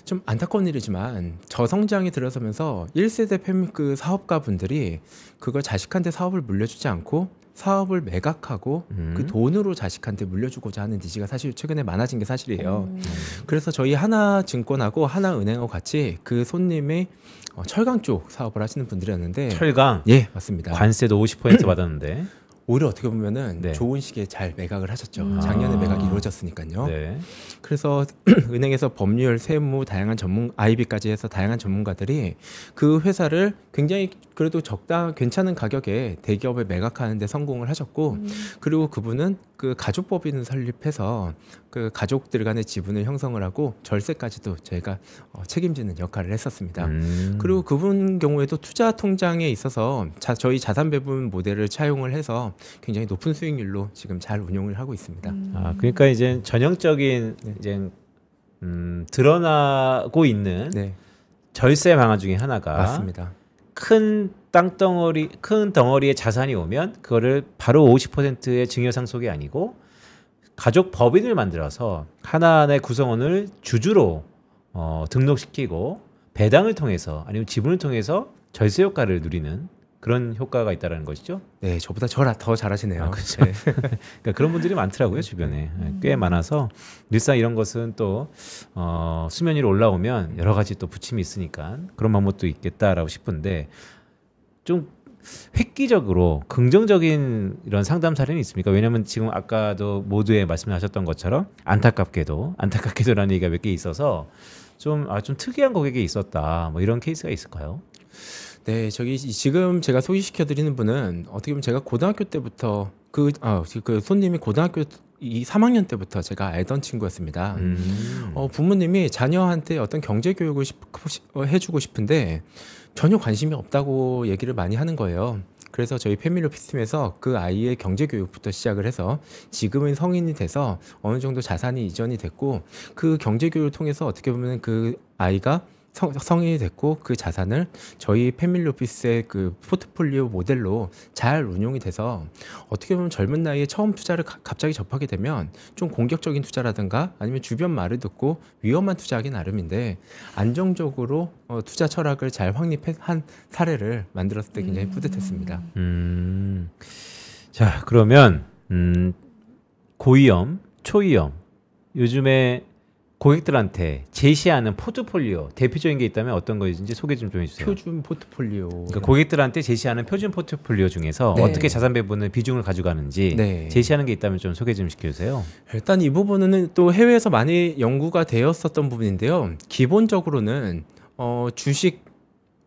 좀 안타까운 일이지만 저성장이 들어서면서 1세대 그 사업가 분들이 그걸 자식한테 사업을 물려주지 않고 사업을 매각하고 그 돈으로 자식한테 물려주고자 하는 니즈가 사실 최근에 많아진 게 사실이에요. 그래서 저희 하나증권하고 하나은행하고 같이 그 손님이 철강 쪽 사업을 하시는 분들이었는데 철강 예, 맞습니다. 관세도 50% 받았는데 오히려 어떻게 보면은 네. 좋은 시기에 잘 매각을 하셨죠. 작년에 매각이 이루어졌으니까요. 네. 그래서 은행에서 법률, 세무, 다양한 전문 IB까지 해서 다양한 전문가들이 그 회사를 굉장히 그래도 괜찮은 가격에 대기업에 매각하는 데 성공을 하셨고 그리고 그분은 그 가족법인을 설립해서 그 가족들 간의 지분을 형성을 하고 절세까지도 저희가 책임지는 역할을 했었습니다. 그리고 그분 경우에도 투자 통장에 있어서 저희 자산 배분 모델을 차용을 해서 굉장히 높은 수익률로 지금 잘 운용을 하고 있습니다. 그러니까 이제 전형적인 이제 드러나고 있는 네, 절세 방안 중에 하나가 맞습니다. 큰 덩어리의 자산이 오면 그거를 바로 50%의 증여 상속이 아니고 가족 법인을 만들어서 하나하나의 구성원을 주주로 등록시키고 배당을 통해서 아니면 지분을 통해서 절세 효과를 누리는 그런 효과가 있다는 것이죠. 네, 저보다 더 잘하시네요. 그렇죠. 네. 그러니까 그런 분들이 많더라고요 주변에 꽤 많아서 늘상 이런 것은 또 수면 위로 올라오면 여러 가지 또 부침이 있으니까 그런 방법도 있겠다라고 싶은데 좀 획기적으로 긍정적인 이런 상담 사례는 있습니까? 왜냐하면 지금 아까도 모두에 말씀하셨던 것처럼 안타깝게도라는 얘기가 몇 개 있어서 좀 특이한 고객이 있었다 뭐 이런 케이스가 있을까요? 네, 지금 제가 소개시켜 드리는 분은 어떻게 보면 제가 고등학교 때부터 그 손님이 고등학교 3학년 때부터 제가 알던 친구였습니다. 부모님이 자녀한테 어떤 경제 교육을 해주고 싶은데 전혀 관심이 없다고 얘기를 많이 하는 거예요. 그래서 저희 패밀리 오피스 팀에서 그 아이의 경제 교육부터 시작을 해서 지금은 성인이 돼서 어느 정도 자산이 이전이 됐고 그 경제 교육을 통해서 어떻게 보면 그 아이가 성인이 됐고 그 자산을 저희 패밀리 오피스의 그 포트폴리오 모델로 잘 운용이 돼서 어떻게 보면 젊은 나이에 처음 투자를 갑자기 접하게 되면 좀 공격적인 투자라든가 아니면 주변 말을 듣고 위험한 투자하기 나름인데 안정적으로 투자 철학을 잘 확립한 사례를 만들었을 때 굉장히 뿌듯했습니다. 자, 그러면 고위험, 초위험 요즘에 고객들한테 제시하는 포트폴리오 대표적인 게 있다면 어떤 거인지 소개 좀 해주세요. 표준 포트폴리오. 그러니까 고객들한테 제시하는 표준 포트폴리오 중에서 네. 어떻게 자산 배분의 비중을 가져가는지 네. 제시하는 게 있다면 좀 소개 좀 시켜주세요. 일단 이 부분은 또 해외에서 많이 연구가 되었었던 부분인데요. 기본적으로는 주식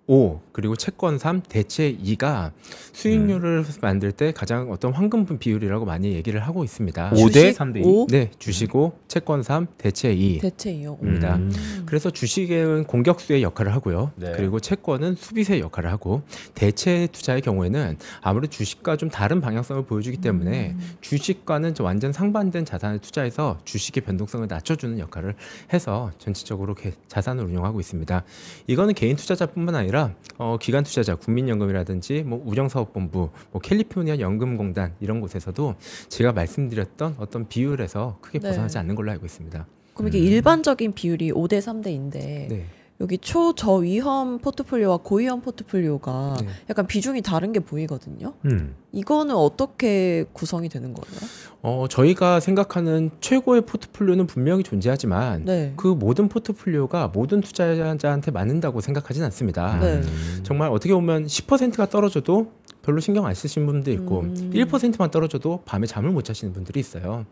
5 그리고 채권 3 대체 2가 수익률을 만들 때 가장 어떤 황금분 비율이라고 많이 얘기를 하고 있습니다. 5대 3대 2. 5? 네, 주식 5, 채권 3, 대체 2. 대체 2요. 입니다. 그래서 주식은 공격수의 역할을 하고요. 네. 그리고 채권은 수비수의 역할을 하고 대체 투자의 경우에는 아무래도 주식과 좀 다른 방향성을 보여주기 때문에 주식과는 좀 완전 상반된 자산을 투자해서 주식의 변동성을 낮춰주는 역할을 해서 전체적으로 자산을 운용하고 있습니다. 이거는 개인 투자자뿐만 아니라 기관 투자자, 국민연금이라든지 뭐 우정사업본부, 뭐 캘리포니아 연금공단 이런 곳에서도 제가 말씀드렸던 어떤 비율에서 크게 네. 벗어나지 않는 걸로 알고 있습니다. 그럼 이게 일반적인 비율이 5대 3대인데 네. 여기 초저위험 포트폴리오와 고위험 포트폴리오가 네. 약간 비중이 다른 게 보이거든요. 음. 이거는 어떻게 구성이 되는 거예요? 저희가 생각하는 최고의 포트폴리오는 분명히 존재하지만 네. 그 모든 포트폴리오가 모든 투자자한테 맞는다고 생각하지는 않습니다. 네. 정말 어떻게 보면 10%가 떨어져도 별로 신경 안 쓰시는 분도 있고 1%만 떨어져도 밤에 잠을 못 자시는 분들이 있어요.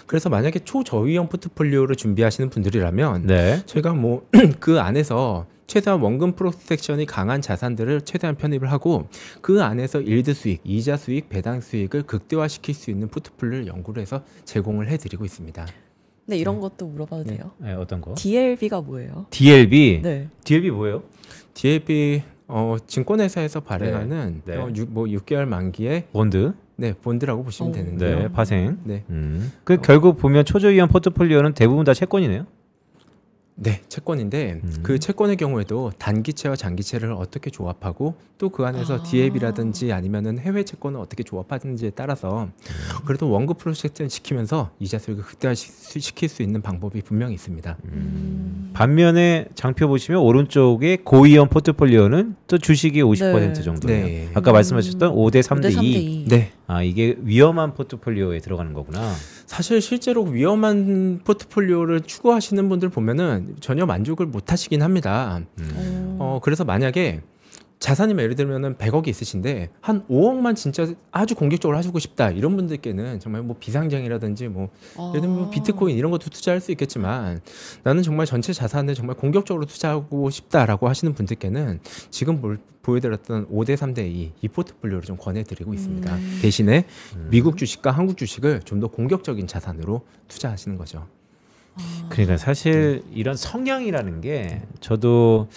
그래서 만약에 초저위험 포트폴리오를 준비하시는 분들이라면 네. 저희가 뭐 그 안에서 최대한 원금 프로텍션이 강한 자산들을 최대한 편입을 하고 그 안에서 일드 수익, 이자 수익, 배당 수익을 극대화시킬 수 있는 포트폴리오를 연구를 해서 제공을 해드리고 있습니다. 네, 이런 것도 물어봐도 돼요? 네, 어떤 거? DLB가 뭐예요? DLB. 네. DLB 뭐예요? DLB 증권회사에서 발행하는 네. 6개월 만기의 본드. 네, 본드라고 보시면 되는데요. 네, 파생. 네. 결국 보면 초저위험 포트폴리오는 대부분 다 채권이네요. 네, 채권인데 그 채권의 경우에도 단기채와 장기채를 어떻게 조합하고 또 그 안에서 DLB라든지 아니면은 해외 채권을 어떻게 조합하는지에 따라서 그래도 원금 프로젝트를 지키면서 이자 수익을 극대화시킬 수 있는 방법이 분명히 있습니다. 반면에 장표 보시면 오른쪽에 고위험 포트폴리오는 또 주식이 50% 네. 정도예요. 네. 아까 말씀하셨던 5대 3대 2. 2. 네. 아, 이게 위험한 포트폴리오에 들어가는 거구나. 사실 실제로 위험한 포트폴리오를 추구하시는 분들 보면은 전혀 만족을 못 하시긴 합니다. 그래서 만약에 자산이 예를 들면은 100억이 있으신데 한 5억만 진짜 아주 공격적으로 하시고 싶다 이런 분들께는 정말 뭐 비상장이라든지 뭐 예를 들면 뭐 비트코인 이런 것도 투자할 수 있겠지만 나는 정말 전체 자산을 정말 공격적으로 투자하고 싶다라고 하시는 분들께는 지금 보여드렸던 5대 3대 2 이 포트폴리오를 좀 권해드리고 있습니다. 대신에 미국 주식과 한국 주식을 좀 더 공격적인 자산으로 투자하시는 거죠. 그러니까 사실 이런 성향이라는 게 저도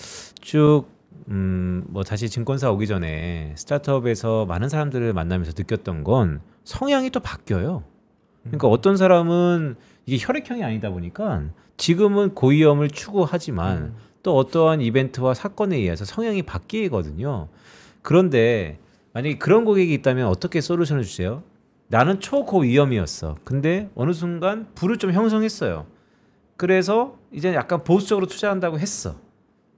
쭉 뭐 다시 증권사 오기 전에 스타트업에서 많은 사람들을 만나면서 느꼈던 건 성향이 또 바뀌어요. 그러니까 어떤 사람은 이게 혈액형이 아니다 보니까 지금은 고위험을 추구하지만 또 어떠한 이벤트와 사건에 의해서 성향이 바뀌거든요. 그런데 만약에 그런 고객이 있다면 어떻게 솔루션을 주세요? 나는 초고위험이었어. 근데 어느 순간 부를 좀 형성했어요. 그래서 이제 약간 보수적으로 투자한다고 했어.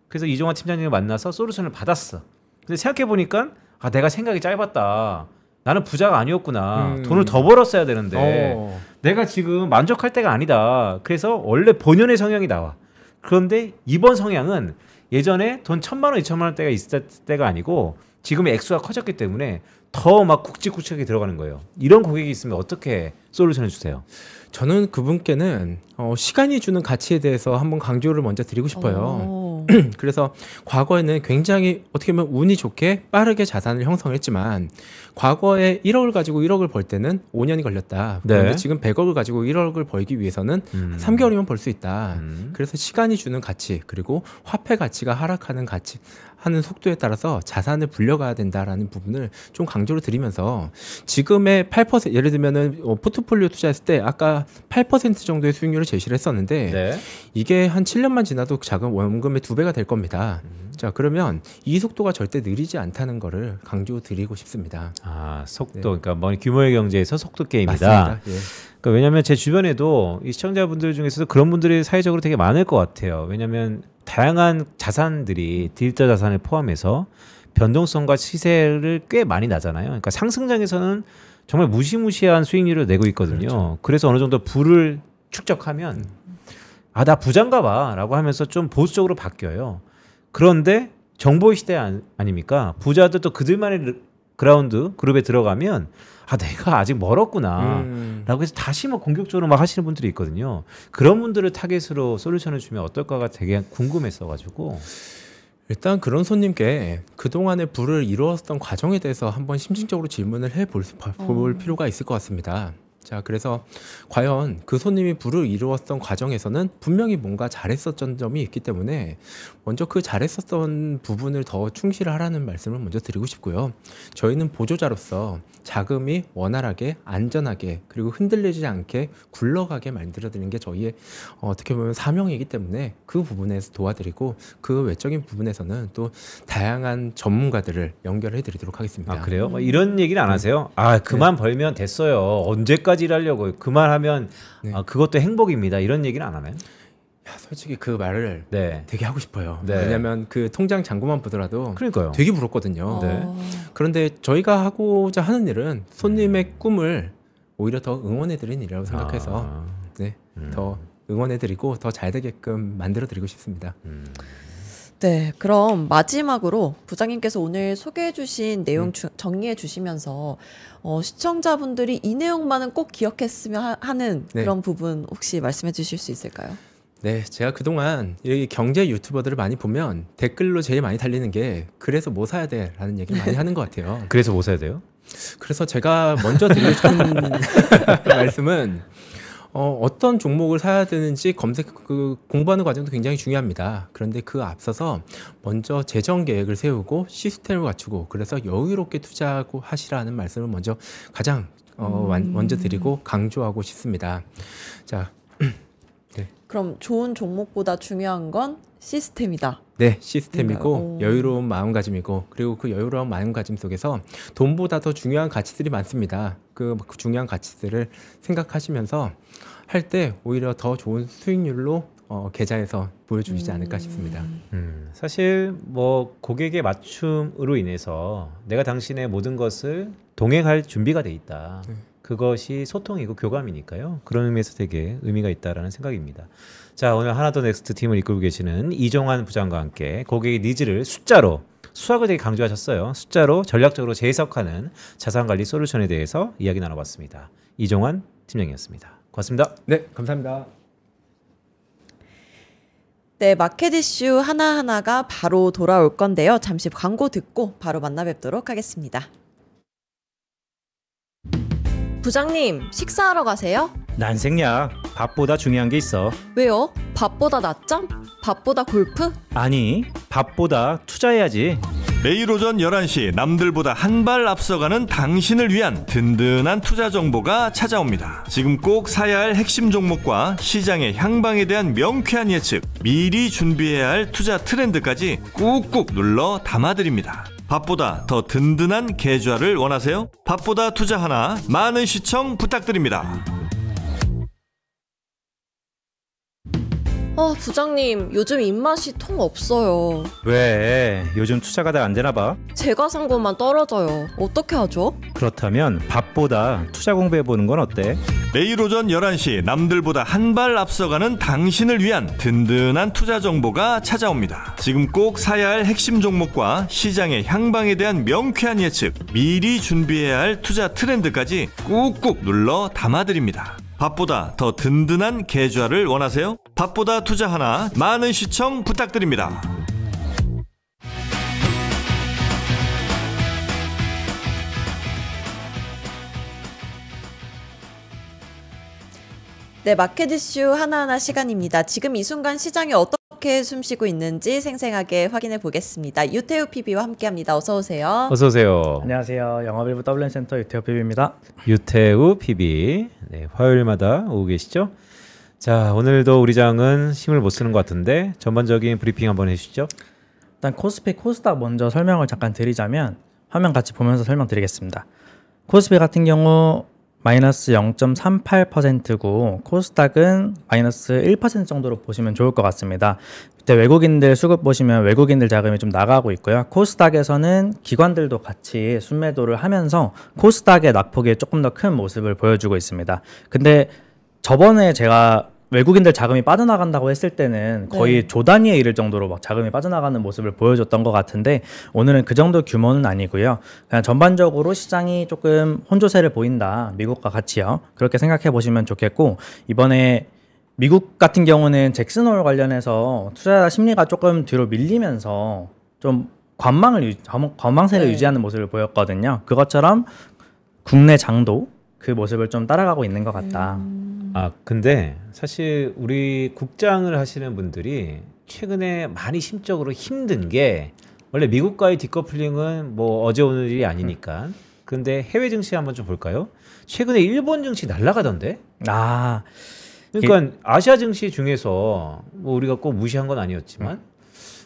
그래서 이종환 팀장님을 만나서 솔루션을 받았어. 근데 생각해보니까 아, 내가 생각이 짧았다. 나는 부자가 아니었구나. 돈을 더 벌었어야 되는데 내가 지금 만족할 때가 아니다. 그래서 원래 본연의 성향이 나와. 그런데 이번 성향은 예전에 돈 1,000만 원, 2,000만 원대가 있을 때가 아니고 지금 액수가 커졌기 때문에 더 막 굵직굵직하게 들어가는 거예요. 이런 고객이 있으면 어떻게 솔루션을 주세요? 저는 그분께는 시간이 주는 가치에 대해서 한번 강조를 먼저 드리고 싶어요. 그래서 과거에는 굉장히 어떻게 보면 운이 좋게 빠르게 자산을 형성했지만 과거에 1억을 가지고 1억을 벌 때는 5년이 걸렸다. 그런데 네. 지금 100억을 가지고 1억을 벌기 위해서는 3개월이면 벌 수 있다. 그래서 시간이 주는 가치 그리고 화폐 가치가 하락하는 가치 하는 속도에 따라서 자산을 불려가야 된다라는 부분을 좀 강조를 드리면서 지금의 8% 예를 들면은 포트폴리오 투자했을 때 아까 8% 정도의 수익률을 제시를 했었는데 네. 이게 한 7년만 지나도 자금 원금의 2배가 될 겁니다. 자, 그러면 이 속도가 절대 느리지 않다는 거를 강조드리고 싶습니다. 아, 속도. 네. 그러니까 뭐 규모의 경제에서 속도 게임이다. 맞습니다. 예. 그러니까 왜냐하면 제 주변에도 이 시청자분들 중에서도 그런 분들이 사회적으로 되게 많을 것 같아요. 왜냐하면 다양한 자산들이 딜터 자산을 포함해서 변동성과 시세를 꽤 많이 나잖아요. 그러니까 상승장에서는 정말 무시무시한 수익률을 내고 있거든요. 그렇죠. 그래서 어느 정도 부를 축적하면 아, 나 부자인가 봐 라고 하면서 좀 보수적으로 바뀌어요. 그런데 정보의 시대 아닙니까? 부자들도 그들만의 그룹에 들어가면 아, 내가 아직 멀었구나 라고 해서 다시 뭐 공격적으로 막 하시는 분들이 있거든요. 그런 분들을 타겟으로 솔루션을 주면 어떨까가 되게 궁금했어가지고. 일단 그런 손님께 그동안의 부를 이루었던 과정에 대해서 한번 심층적으로 질문을 해볼 필요가 있을 것 같습니다. 자, 그래서 과연 그 손님이 부를 이루었던 과정에서는 분명히 뭔가 잘했었던 점이 있기 때문에 먼저 그 잘했었던 부분을 더 충실하라는 말씀을 먼저 드리고 싶고요. 저희는 보조자로서 자금이 원활하게 안전하게 그리고 흔들리지 않게 굴러가게 만들어드리는 게 저희의 어떻게 보면 사명이기 때문에 그 부분에서 도와드리고 그 외적인 부분에서는 또 다양한 전문가들을 연결해 드리도록 하겠습니다. 아, 그래요? 이런 얘기는 안 하세요? 아, 그만 벌면 됐어요. 언제까지 일하려고. 그만하면 네. 아, 그것도 행복입니다. 이런 얘기는 안 하나요? 야, 솔직히 그 말을 네. 되게 하고 싶어요. 네. 왜냐하면 그 통장 잔고만 보더라도 그러니까요. 되게 부럽거든요. 네. 그런데 저희가 하고자 하는 일은 손님의 꿈을 오히려 더 응원해드리는 일이라고 생각해서 아. 네, 더 응원해드리고 더 잘 되게끔 만들어드리고 싶습니다. 네, 그럼 마지막으로 부장님께서 오늘 소개해주신 내용 정리해 주시면서 시청자분들이 이 내용만은 꼭 기억했으면 하는 네. 그런 부분 혹시 말씀해 주실 수 있을까요? 네, 제가 그동안 이 경제 유튜버들을 많이 보면 댓글로 제일 많이 달리는 게 그래서 뭐 사야 돼? 라는 얘기를 많이 하는 것 같아요. 그래서 뭐 사야 돼요? 그래서 제가 먼저 드리고 싶은 말씀은 어떤 종목을 사야 되는지 공부하는 과정도 굉장히 중요합니다. 그런데 그 앞서서 먼저 재정 계획을 세우고 시스템을 갖추고 그래서 여유롭게 투자하고 하시라는 말씀을 먼저 가장 먼저 드리고 강조하고 싶습니다. 자, 그럼 좋은 종목보다 중요한 건 시스템이다. 네, 시스템이고 오. 여유로운 마음가짐이고 그리고 그 여유로운 마음가짐 속에서 돈보다 더 중요한 가치들이 많습니다. 그 중요한 가치들을 생각하시면서 할 때 오히려 더 좋은 수익률로 계좌에서 보여주시지 않을까 싶습니다. 사실 뭐 고객의 맞춤으로 인해서 내가 당신의 모든 것을 동행할 준비가 돼 있다. 그것이 소통이고 교감이니까요. 그런 의미에서 되게 의미가 있다라는 생각입니다. 자, 오늘 하나더 넥스트 팀을 이끌고 계시는 이종환 부장과 함께 고객의 니즈를 숫자로 수학을 되게 강조하셨어요. 숫자로 전략적으로 재해석하는 자산관리 솔루션에 대해서 이야기 나눠봤습니다. 이종환 팀장이었습니다. 고맙습니다. 네, 감사합니다. 네, 마켓 이슈 하나하나가 바로 돌아올 건데요. 잠시 광고 듣고 바로 만나 뵙도록 하겠습니다. 부장님, 식사하러 가세요? 난 생략. 밥보다 중요한 게 있어. 왜요? 밥보다 낮잠? 밥보다 골프? 아니, 밥보다 투자해야지. 매일 오전 11시 남들보다 한 발 앞서가는 당신을 위한 든든한 투자 정보가 찾아옵니다. 지금 꼭 사야 할 핵심 종목과 시장의 향방에 대한 명쾌한 예측, 미리 준비해야 할 투자 트렌드까지 꾹꾹 눌러 담아드립니다. 밥보다 더 든든한 계좌를 원하세요? 밥보다 투자 하나, 많은 시청 부탁드립니다. 부장님, 요즘 입맛이 통 없어요. 왜? 요즘 투자가 다 안 되나 봐. 제가 산 것만 떨어져요. 어떻게 하죠? 그렇다면 밥보다 투자 공부해보는 건 어때? 매일 오전 11시 남들보다 한 발 앞서가는 당신을 위한 든든한 투자 정보가 찾아옵니다. 지금 꼭 사야 할 핵심 종목과 시장의 향방에 대한 명쾌한 예측, 미리 준비해야 할 투자 트렌드까지 꾹꾹 눌러 담아드립니다. 밥보다 더 든든한 계좌를 원하세요? 밥보다 투자 하나, 많은 시청 부탁드립니다. 네, 마켓 이슈 하나하나 시간입니다. 지금 이 순간 시장이 어떻게 숨쉬고 있는지 생생하게 확인해 보겠습니다. 유태우 PB와 함께합니다. 어서 오세요. 어서 오세요. 안녕하세요. 영업일부 WN센터 유태우 PB입니다. 유태우 PB. 네, 화요일마다 오고 계시죠? 자, 오늘도 우리 장은 힘을 못 쓰는 것 같은데 전반적인 브리핑 한번 해주시죠. 일단 코스피, 코스닥 먼저 설명을 잠깐 드리자면 화면 같이 보면서 설명드리겠습니다. 코스피 같은 경우 마이너스 0.38%고 코스닥은 마이너스 1% 정도로 보시면 좋을 것 같습니다. 그때 외국인들 수급 보시면 외국인들 자금이 좀 나가고 있고요. 코스닥에서는 기관들도 같이 순매도를 하면서 코스닥의 낙폭이 조금 더 큰 모습을 보여주고 있습니다. 근데 저번에 제가 외국인들 자금이 빠져나간다고 했을 때는 거의 네. 조 단위에 이를 정도로 막 자금이 빠져나가는 모습을 보여줬던 것 같은데 오늘은 그 정도 규모는 아니고요. 그냥 전반적으로 시장이 조금 혼조세를 보인다. 미국과 같이요. 그렇게 생각해 보시면 좋겠고 이번에 미국 같은 경우는 잭슨홀 관련해서 투자 심리가 조금 뒤로 밀리면서 좀 관망세를 네. 유지하는 모습을 보였거든요. 그것처럼 국내 장도 그 모습을 좀 따라가고 있는 것 같다. 아, 근데 사실 우리 국장을 하시는 분들이 최근에 많이 심적으로 힘든 게 원래 미국과의 디커플링은 뭐 어제 오늘 일이 아니니까. 근데 해외 증시 한번 좀 볼까요? 최근에 일본 증시 날아가던데? 아, 그러니까 아시아 증시 중에서 뭐 우리가 꼭 무시한 건 아니었지만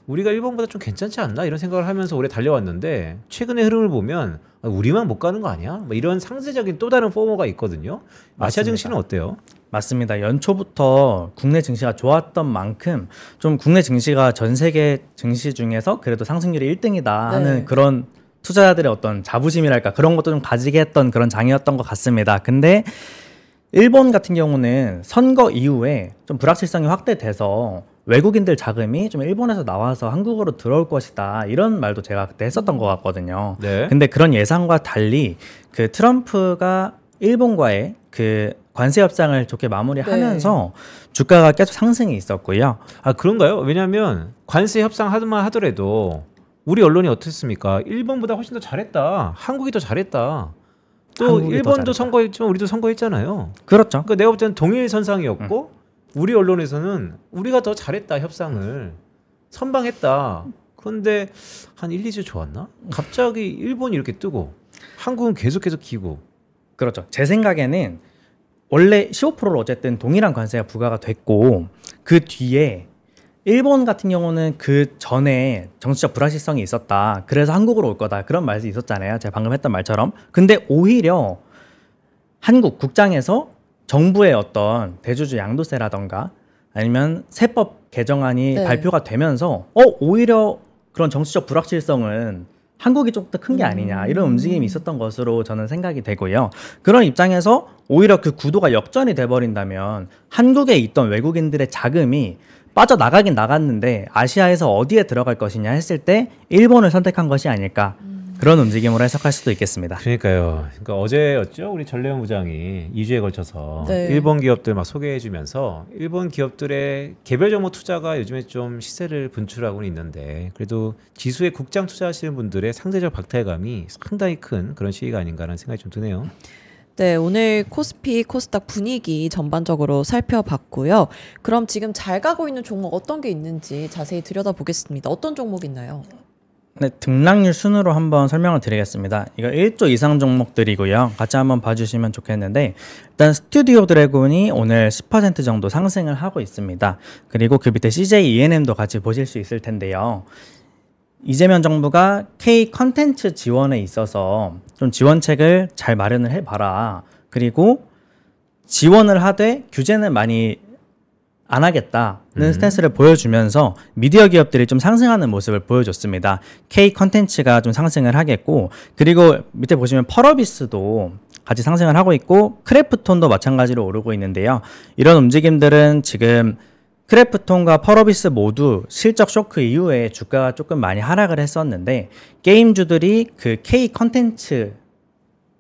우리가 일본보다 좀 괜찮지 않나 이런 생각을 하면서 오래 달려왔는데 최근의 흐름을 보면 우리만 못 가는 거 아니야? 뭐 이런 상세적인 또 다른 포머가 있거든요. 아시아 맞습니다. 증시는 어때요? 맞습니다. 연초부터 국내 증시가 좋았던 만큼 좀 국내 증시가 전 세계 증시 중에서 그래도 상승률이 1등이다 하는 네. 그런 투자자들의 어떤 자부심이랄까 그런 것도 좀 가지게 했던 그런 장이었던 것 같습니다. 근데 일본 같은 경우는 선거 이후에 좀 불확실성이 확대돼서 외국인들 자금이 좀 일본에서 나와서 한국으로 들어올 것이다 이런 말도 제가 그때 했었던 것 같거든요. 네. 근데 그런 예상과 달리 그 트럼프가 일본과의 그 관세 협상을 좋게 마무리하면서 주가가 계속 상승이 있었고요. 아, 그런가요? 왜냐하면 관세 협상 하드만 하더라도 우리 언론이 어떻습니까? 일본보다 훨씬 더 잘했다. 한국이 더 잘했다. 또 한국이 더 일본도 잘했다. 선거했지만 우리도 선거했잖아요. 그렇죠. 그러니까 내가 볼 때는 동일 선상이었고 우리 언론에서는 우리가 더 잘했다 협상을 선방했다. 그런데 한 1, 2주 좋았나? 갑자기 일본이 이렇게 뜨고 한국은 계속해서 기고. 그렇죠. 제 생각에는 원래 15%로 어쨌든 동일한 관세가 부과가 됐고 그 뒤에 일본 같은 경우는 그 전에 정치적 불확실성이 있었다. 그래서 한국으로 올 거다. 그런 말이 있었잖아요. 제가 방금 했던 말처럼. 근데 오히려 한국 국장에서 정부의 어떤 대주주 양도세라던가 아니면 세법 개정안이 네. 발표가 되면서 오히려 그런 정치적 불확실성은 한국이 좀 더 큰 게 아니냐 이런 움직임이 있었던 것으로 저는 생각이 되고요. 그런 입장에서 오히려 그 구도가 역전이 돼버린다면 한국에 있던 외국인들의 자금이 빠져나가긴 나갔는데 아시아에서 어디에 들어갈 것이냐 했을 때 일본을 선택한 것이 아닐까 그런 움직임으로 해석할 수도 있겠습니다. 그러니까요. 그러니까 어제였죠. 우리 전래원 부장이 2주에 걸쳐서 네. 일본 기업들 막 소개해주면서 일본 기업들의 개별 정보 투자가 요즘에 좀 시세를 분출하고는 있는데 그래도 지수에 국장 투자하시는 분들의 상대적 박탈감이 상당히 큰 그런 시기가 아닌가라는 생각이 좀 드네요. 네, 오늘 코스피, 코스닥 분위기 전반적으로 살펴봤고요. 그럼 지금 잘 가고 있는 종목 어떤 게 있는지 자세히 들여다보겠습니다. 어떤 종목 있나요? 네, 등락률 순으로 한번 설명을 드리겠습니다. 이거 1조 이상 종목들이고요. 같이 한번 봐주시면 좋겠는데 일단 스튜디오 드래곤이 오늘 10% 정도 상승을 하고 있습니다. 그리고 그 밑에 CJ ENM도 같이 보실 수 있을 텐데요. 이재명 정부가 K 컨텐츠 지원에 있어서 좀 지원책을 잘 마련을 해봐라. 그리고 지원을 하되 규제는 많이 안 하겠다는 스탠스를 보여주면서 미디어 기업들이 좀 상승하는 모습을 보여줬습니다. K 컨텐츠가 좀 상승을 하겠고 그리고 밑에 보시면 펄어비스도 같이 상승을 하고 있고 크래프톤도 마찬가지로 오르고 있는데요. 이런 움직임들은 지금 크래프톤과 펄어비스 모두 실적 쇼크 이후에 주가가 조금 많이 하락을 했었는데 게임주들이 그 K 컨텐츠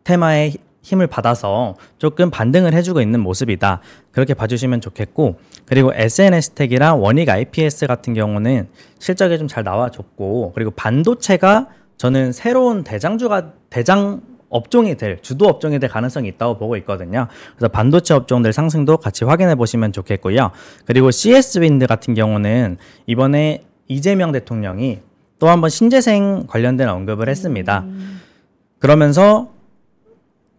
테마에 힘을 받아서 조금 반등을 해주고 있는 모습이다. 그렇게 봐주시면 좋겠고 그리고 SNS텍이랑 원익 IPS 같은 경우는 실적이 좀 잘 나와줬고 그리고 반도체가 저는 새로운 대장 업종이 될 주도 업종이 될 가능성이 있다고 보고 있거든요. 그래서 반도체 업종들 상승도 같이 확인해 보시면 좋겠고요. 그리고 CS 윈드 같은 경우는 이번에 이재명 대통령이 또 한번 신재생 관련된 언급을 했습니다. 그러면서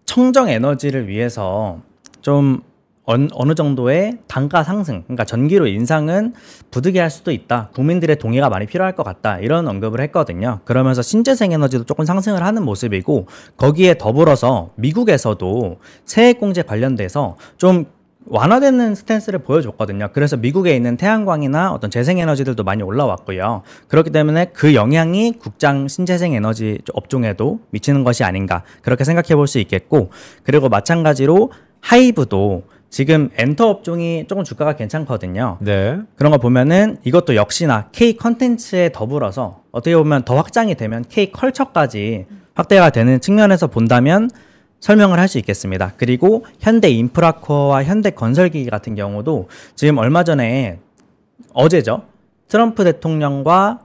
청정 에너지를 위해서 좀 어느 정도의 단가 상승, 그러니까 전기료 인상은 부득이할 수도 있다. 국민들의 동의가 많이 필요할 것 같다. 이런 언급을 했거든요. 그러면서 신재생 에너지도 조금 상승을 하는 모습이고 거기에 더불어서 미국에서도 세액공제 관련돼서 좀 완화되는 스탠스를 보여줬거든요. 그래서 미국에 있는 태양광이나 어떤 재생에너지들도 많이 올라왔고요. 그렇기 때문에 그 영향이 국장 신재생에너지 업종에도 미치는 것이 아닌가 그렇게 생각해 볼 수 있겠고 그리고 마찬가지로 하이브도 지금 엔터 업종이 조금 주가가 괜찮거든요. 네. 그런 거 보면은 이것도 역시나 K 컨텐츠에 더불어서 어떻게 보면 더 확장이 되면 K 컬처까지 확대가 되는 측면에서 본다면 설명을 할 수 있겠습니다. 그리고 현대 인프라코어와 현대 건설기기 같은 경우도 지금 얼마 전에 어제죠. 트럼프 대통령과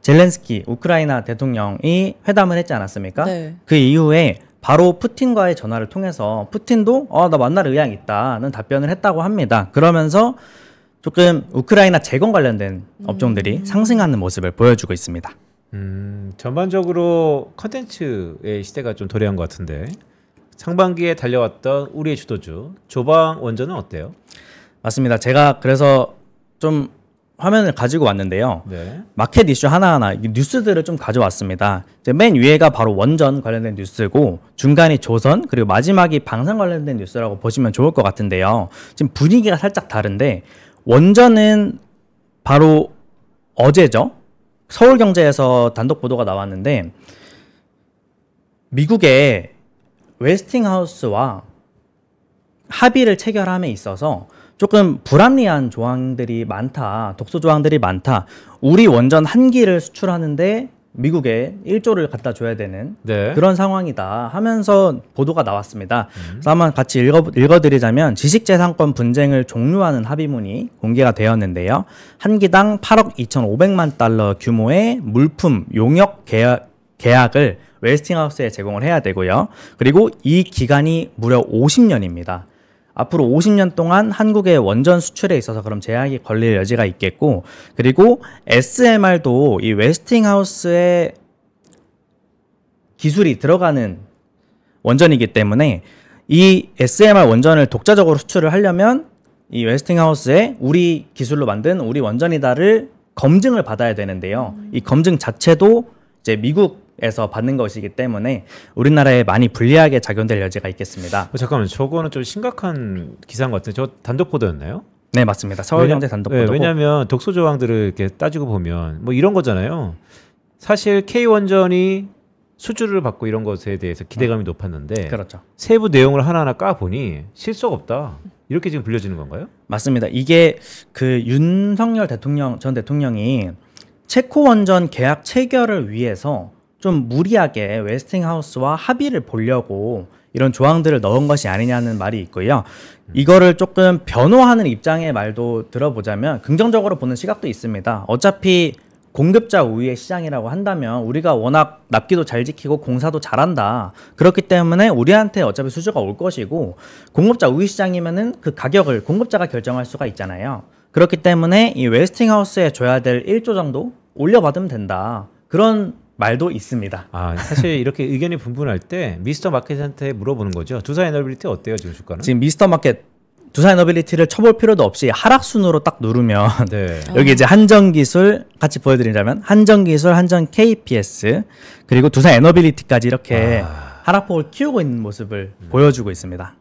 젤렌스키 우크라이나 대통령이 회담을 했지 않았습니까? 네. 그 이후에 바로 푸틴과의 전화를 통해서 푸틴도 나 만날 의향이 있다는 답변을 했다고 합니다. 그러면서 조금 우크라이나 재건 관련된 업종들이 상승하는 모습을 보여주고 있습니다. 전반적으로 컨텐츠의 시대가 좀 도래한 것 같은데 상반기에 달려왔던 우리의 주도주 조방 원전은 어때요? 맞습니다. 제가 그래서 좀 화면을 가지고 왔는데요. 네. 마켓 이슈 하나하나 뉴스들을 좀 가져왔습니다. 이제 맨 위에가 바로 원전 관련된 뉴스고 중간이 조선 그리고 마지막이 방산 관련된 뉴스라고 보시면 좋을 것 같은데요. 지금 분위기가 살짝 다른데 원전은 바로 어제죠. 서울경제에서 단독 보도가 나왔는데 미국의 웨스팅하우스와 합의를 체결함에 있어서 조금 불합리한 조항들이 많다. 독소 조항들이 많다. 우리 원전 한 기를 수출하는데 미국에 1조를 갖다 줘야 되는 네. 그런 상황이다 하면서 보도가 나왔습니다. 그래서 한번 같이 읽어드리자면 지식재산권 분쟁을 종료하는 합의문이 공개가 되었는데요. 한 기당 8억 2,500만 달러 규모의 물품 용역 계약을 웨스팅하우스에 제공을 해야 되고요. 그리고 이 기간이 무려 50년입니다. 앞으로 50년 동안 한국의 원전 수출에 있어서 그럼 제약이 걸릴 여지가 있겠고 그리고 SMR도 이 웨스팅하우스의 기술이 들어가는 원전이기 때문에 이 SMR 원전을 독자적으로 수출을 하려면 이 웨스팅하우스에 우리 기술로 만든 우리 원전이다를 검증을 받아야 되는데요. 이 검증 자체도 이제 미국에서 받는 것이기 때문에 우리나라에 많이 불리하게 작용될 여지가 있겠습니다. 잠깐만, 저거는 좀 심각한 기사인 것 같은데 저 단독 보도였나요? 네, 맞습니다. 서울경제 단독 보도고. 왜냐하면 독소 조항들을 이렇게 따지고 보면 뭐 이런 거잖아요. 사실 K 원전이 수주를 받고 이런 것에 대해서 기대감이 높았는데 그렇죠. 세부 내용을 하나하나 까 보니 실속 없다. 이렇게 지금 불려지는 건가요? 맞습니다. 이게 그 윤석열 전 대통령이 체코 원전 계약 체결을 위해서 좀 무리하게 웨스팅하우스와 합의를 보려고 이런 조항들을 넣은 것이 아니냐는 말이 있고요. 이거를 조금 변호하는 입장의 말도 들어보자면 긍정적으로 보는 시각도 있습니다. 어차피 공급자 우위의 시장이라고 한다면 우리가 워낙 납기도 잘 지키고 공사도 잘한다. 그렇기 때문에 우리한테 어차피 수주가 올 것이고 공급자 우위 시장이면은 그 가격을 공급자가 결정할 수가 있잖아요. 그렇기 때문에 이 웨스팅하우스에 줘야 될 1조 정도 올려받으면 된다. 그런 말도 있습니다. 아, 사실 이렇게 의견이 분분할 때 미스터 마켓한테 물어보는 거죠. 두산 에너빌리티 어때요, 지금 주가는? 지금 미스터 마켓 두산 에너빌리티를 쳐볼 필요도 없이 하락순으로 딱 누르면 네. 여기 이제 한전기술 같이 보여드리자면 한전기술, 한전 KPS 그리고 두산 에너빌리티까지 이렇게 하락폭을 키우고 있는 모습을 보여주고 있습니다.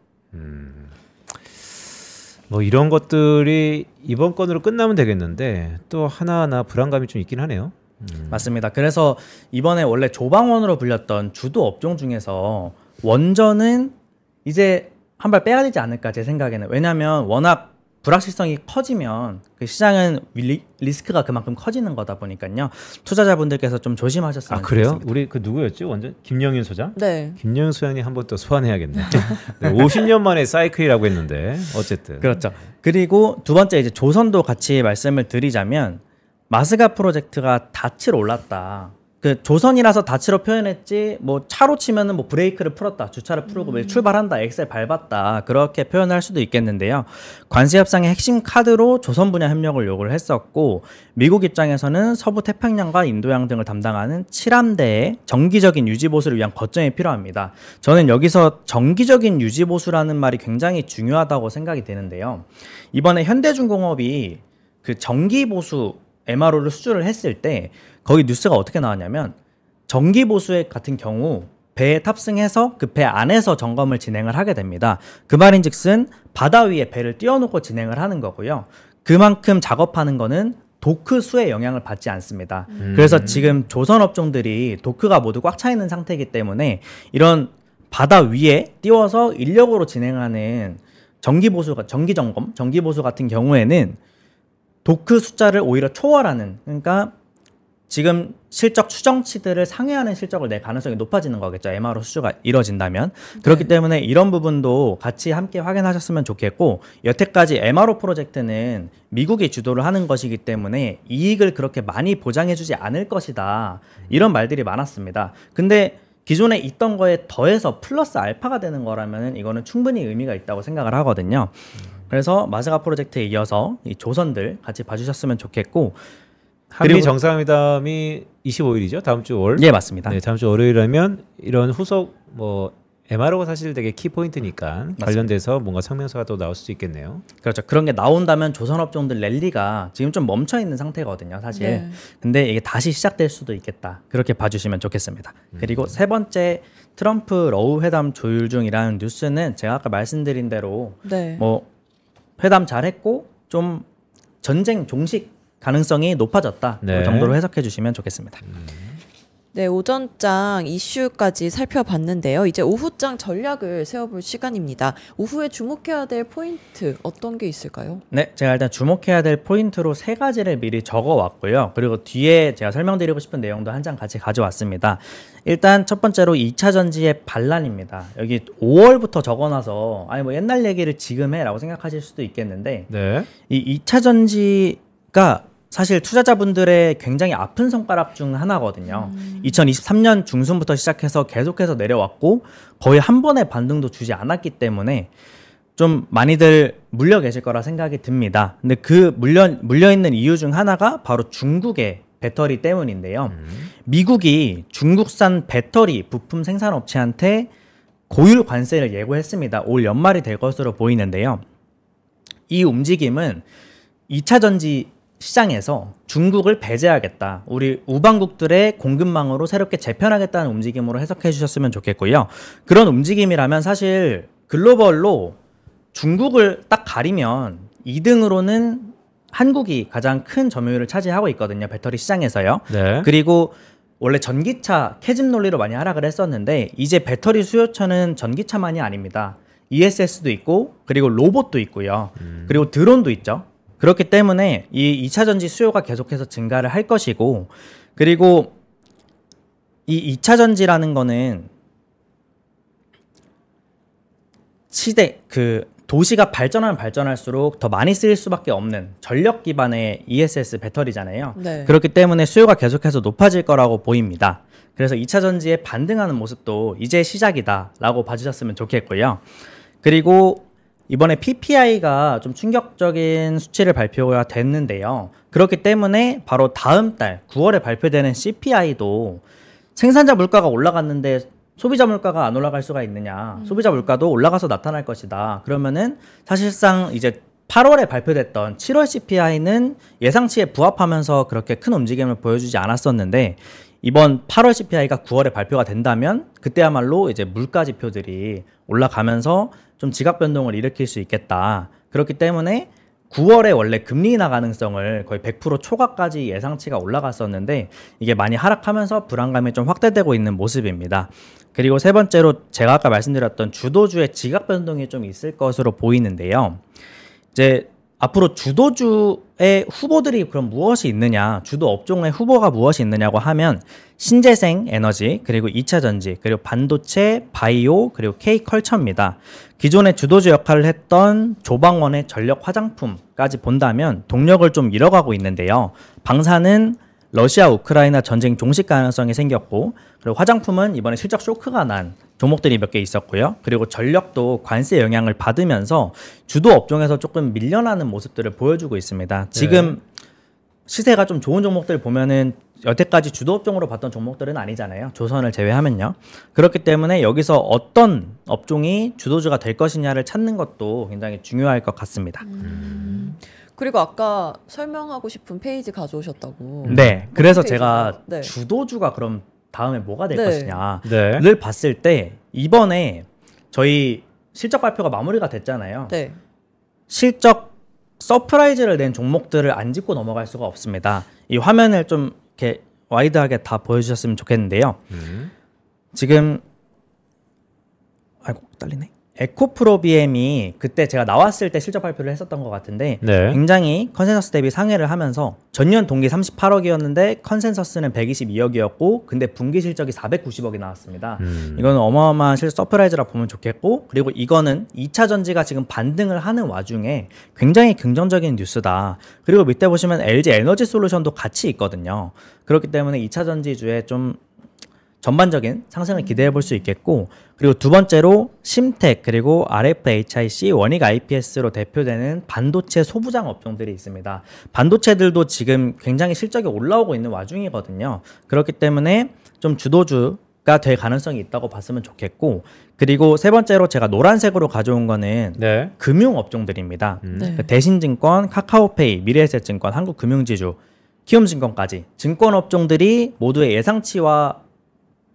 뭐 이런 것들이 이번 건으로 끝나면 되겠는데 또 하나하나 불안감이 좀 있긴 하네요. 맞습니다. 그래서 이번에 원래 조방원으로 불렸던 주도 업종 중에서 원전은 이제 한 발 빼야 되지 않을까 제 생각에는. 왜냐하면 워낙 불확실성이 커지면 그 시장은 리스크가 그만큼 커지는 거다 보니까요. 투자자분들께서 좀 조심하셨으면 그래요? 좋겠습니다. 우리 그 누구였지? 완전 김영윤 소장? 네. 김영윤 소장님 한번 또 소환해야겠네. 네, 50년 만에 사이클이라고 했는데 어쨌든. 그렇죠. 그리고 두 번째 이제 조선도 같이 말씀을 드리자면 마스가 프로젝트가 닻을 올랐다. 그 조선이라서 다치로 표현했지 뭐 차로 치면은 뭐 브레이크를 풀었다, 주차를 풀고 뭐 출발한다, 엑셀 밟았다 그렇게 표현할 수도 있겠는데요. 관세 협상의 핵심 카드로 조선 분야 협력을 요구를 했었고 미국 입장에서는 서부 태평양과 인도양 등을 담당하는 7함대의 정기적인 유지 보수를 위한 거점이 필요합니다. 저는 여기서 정기적인 유지 보수라는 말이 굉장히 중요하다고 생각이 되는데요. 이번에 현대중공업이 그 정기 보수 MRO를 수주를 했을 때 거기 뉴스가 어떻게 나왔냐면 정기 보수액 같은 경우 배에 탑승해서 그 배 안에서 점검을 진행을 하게 됩니다. 그 말인즉슨 바다 위에 배를 띄워놓고 진행을 하는 거고요. 그만큼 작업하는 거는 도크 수에 영향을 받지 않습니다. 그래서 지금 조선 업종들이 도크가 모두 꽉 차 있는 상태이기 때문에 이런 바다 위에 띄워서 인력으로 진행하는 정기 보수가 정기 점검, 정기 보수 같은 경우에는 도크 숫자를 오히려 초월하는, 그러니까 지금 실적 추정치들을 상회하는 실적을 낼 가능성이 높아지는 거겠죠. MRO 수주가 이뤄진다면. 그렇기 때문에 이런 부분도 같이 함께 확인하셨으면 좋겠고, 여태까지 MRO 프로젝트는 미국이 주도를 하는 것이기 때문에 이익을 그렇게 많이 보장해주지 않을 것이다, 이런 말들이 많았습니다. 근데 기존에 있던 거에 더해서 플러스 알파가 되는 거라면 이거는 충분히 의미가 있다고 생각을 하거든요. 그래서 마즈가 프로젝트에 이어서 이 조선들 같이 봐주셨으면 좋겠고, 한미 정상회담이 25일이죠. 다음 주 월. 예, 맞습니다. 네, 다음 주 월요일이면 이런 후속 뭐 MRO가 사실 되게 키 포인트니까 맞습니다. 관련돼서 뭔가 성명서가 또 나올 수도 있겠네요. 그렇죠. 그런 게 나온다면 조선업종들 랠리가 지금 좀 멈춰 있는 상태거든요, 사실. 네. 근데 이게 다시 시작될 수도 있겠다. 그렇게 봐주시면 좋겠습니다. 그리고 세 번째, 트럼프 러우 회담 조율 중이라는 뉴스는 제가 아까 말씀드린 대로 네. 뭐 회담 잘했고 좀 전쟁 종식 가능성이 높아졌다, 네. 그 정도로 해석해 주시면 좋겠습니다. 네, 오전장 이슈까지 살펴봤는데요. 이제 오후장 전략을 세워볼 시간입니다. 오후에 주목해야 될 포인트 어떤 게 있을까요? 네, 제가 일단 주목해야 될 포인트로 세 가지를 미리 적어왔고요. 그리고 뒤에 제가 설명드리고 싶은 내용도 한 장 같이 가져왔습니다. 일단 첫 번째로 2차 전지의 반란입니다. 여기 5월부터 적어놔서 아니 뭐 옛날 얘기를 지금 해라고 생각하실 수도 있겠는데, 네. 이 2차 전지가 사실 투자자분들의 굉장히 아픈 손가락 중 하나거든요. 2023년 중순부터 시작해서 계속해서 내려왔고 거의 한 번의 반등도 주지 않았기 때문에 좀 많이들 물려 계실 거라 생각이 듭니다. 근데 그 물려있는 이유 중 하나가 바로 중국의 배터리 때문인데요. 미국이 중국산 배터리 부품 생산업체한테 고율 관세를 예고했습니다. 올 연말이 될 것으로 보이는데요. 이 움직임은 2차 전지 시장에서 중국을 배제하겠다, 우리 우방국들의 공급망으로 새롭게 재편하겠다는 움직임으로 해석해 주셨으면 좋겠고요. 그런 움직임이라면 사실 글로벌로 중국을 딱 가리면 2등으로는 한국이 가장 큰 점유율을 차지하고 있거든요, 배터리 시장에서요. 네. 그리고 원래 전기차 캐집 논리로 많이 하락을 했었는데 이제 배터리 수요처는 전기차만이 아닙니다. ESS도 있고 그리고 로봇도 있고요. 그리고 드론도 있죠. 그렇기 때문에 이 2차 전지 수요가 계속해서 증가를 할 것이고, 그리고 이 2차 전지라는 거는 도시가 발전하면 발전할수록 더 많이 쓰일 수밖에 없는 전력 기반의 ESS 배터리잖아요. 네. 그렇기 때문에 수요가 계속해서 높아질 거라고 보입니다. 그래서 2차 전지에 반등하는 모습도 이제 시작이다라고 봐주셨으면 좋겠고요. 그리고 이번에 PPI가 좀 충격적인 수치를 발표가 됐는데요. 그렇기 때문에 바로 다음 달 9월에 발표되는 CPI도 생산자 물가가 올라갔는데 소비자 물가가 안 올라갈 수가 있느냐. 소비자 물가도 올라가서 나타날 것이다. 그러면은 사실상 이제 8월에 발표됐던 7월 CPI는 예상치에 부합하면서 그렇게 큰 움직임을 보여주지 않았었는데, 이번 8월 CPI가 9월에 발표가 된다면 그때야말로 이제 물가 지표들이 올라가면서 좀 지각 변동을 일으킬 수 있겠다. 그렇기 때문에 9월에 원래 금리 인하 가능성을 거의 100% 초과까지 예상치가 올라갔었는데 이게 많이 하락하면서 불안감이 좀 확대되고 있는 모습입니다. 그리고 세 번째로 제가 아까 말씀드렸던 주도주의 지각 변동이 좀 있을 것으로 보이는데요. 이제 앞으로 주도주의 후보들이 그럼 무엇이 있느냐, 주도 업종의 후보가 무엇이 있느냐고 하면 신재생 에너지, 그리고 2차 전지, 그리고 반도체, 바이오, 그리고 K컬처입니다. 기존의 주도주 역할을 했던 조방원의 전력 화장품까지 본다면 동력을 좀 잃어가고 있는데요. 방사는 러시아 우크라이나 전쟁 종식 가능성이 생겼고, 그리고 화장품은 이번에 실적 쇼크가 난 종목들이 몇 개 있었고요. 그리고 전력도 관세 영향을 받으면서 주도 업종에서 조금 밀려나는 모습들을 보여주고 있습니다. 지금 시세가 좀 좋은 종목들 보면은 여태까지 주도 업종으로 봤던 종목들은 아니잖아요. 조선을 제외하면요. 그렇기 때문에 여기서 어떤 업종이 주도주가 될 것이냐를 찾는 것도 굉장히 중요할 것 같습니다. 그리고 아까 설명하고 싶은 페이지 가져오셨다고. 네. 그래서 페이지가? 제가 네. 주도주가 그럼 다음에 뭐가 될 네. 것이냐를 네. 봤을 때 이번에 저희 실적 발표가 마무리가 됐잖아요. 네. 실적 서프라이즈를 낸 종목들을 안 짚고 넘어갈 수가 없습니다. 이 화면을 좀 이렇게 와이드하게 다 보여주셨으면 좋겠는데요. 지금 아이고 딸리네. 에코프로비엠이 그때 제가 나왔을 때 실적 발표를 했었던 것 같은데 네. 굉장히 컨센서스 대비 상회를 하면서 전년 동기 38억이었는데 컨센서스는 122억이었고 근데 분기 실적이 490억이 나왔습니다. 이거는 어마어마한 실적 서프라이즈라 보면 좋겠고, 그리고 이거는 2차 전지가 지금 반등을 하는 와중에 굉장히 긍정적인 뉴스다. 그리고 밑에 보시면 LG 에너지 솔루션도 같이 있거든요. 그렇기 때문에 2차 전지주에 좀 전반적인 상승을 기대해 볼 수 있겠고, 그리고 두 번째로 심텍 그리고 RFHIC, 원익 IPS로 대표되는 반도체 소부장 업종들이 있습니다. 반도체들도 지금 굉장히 실적이 올라오고 있는 와중이거든요. 그렇기 때문에 좀 주도주가 될 가능성이 있다고 봤으면 좋겠고, 그리고 세 번째로 제가 노란색으로 가져온 거는 네. 금융 업종들입니다. 네. 대신증권, 카카오페이, 미래에셋증권, 한국금융지주, 키움증권까지 증권 업종들이 모두의 예상치와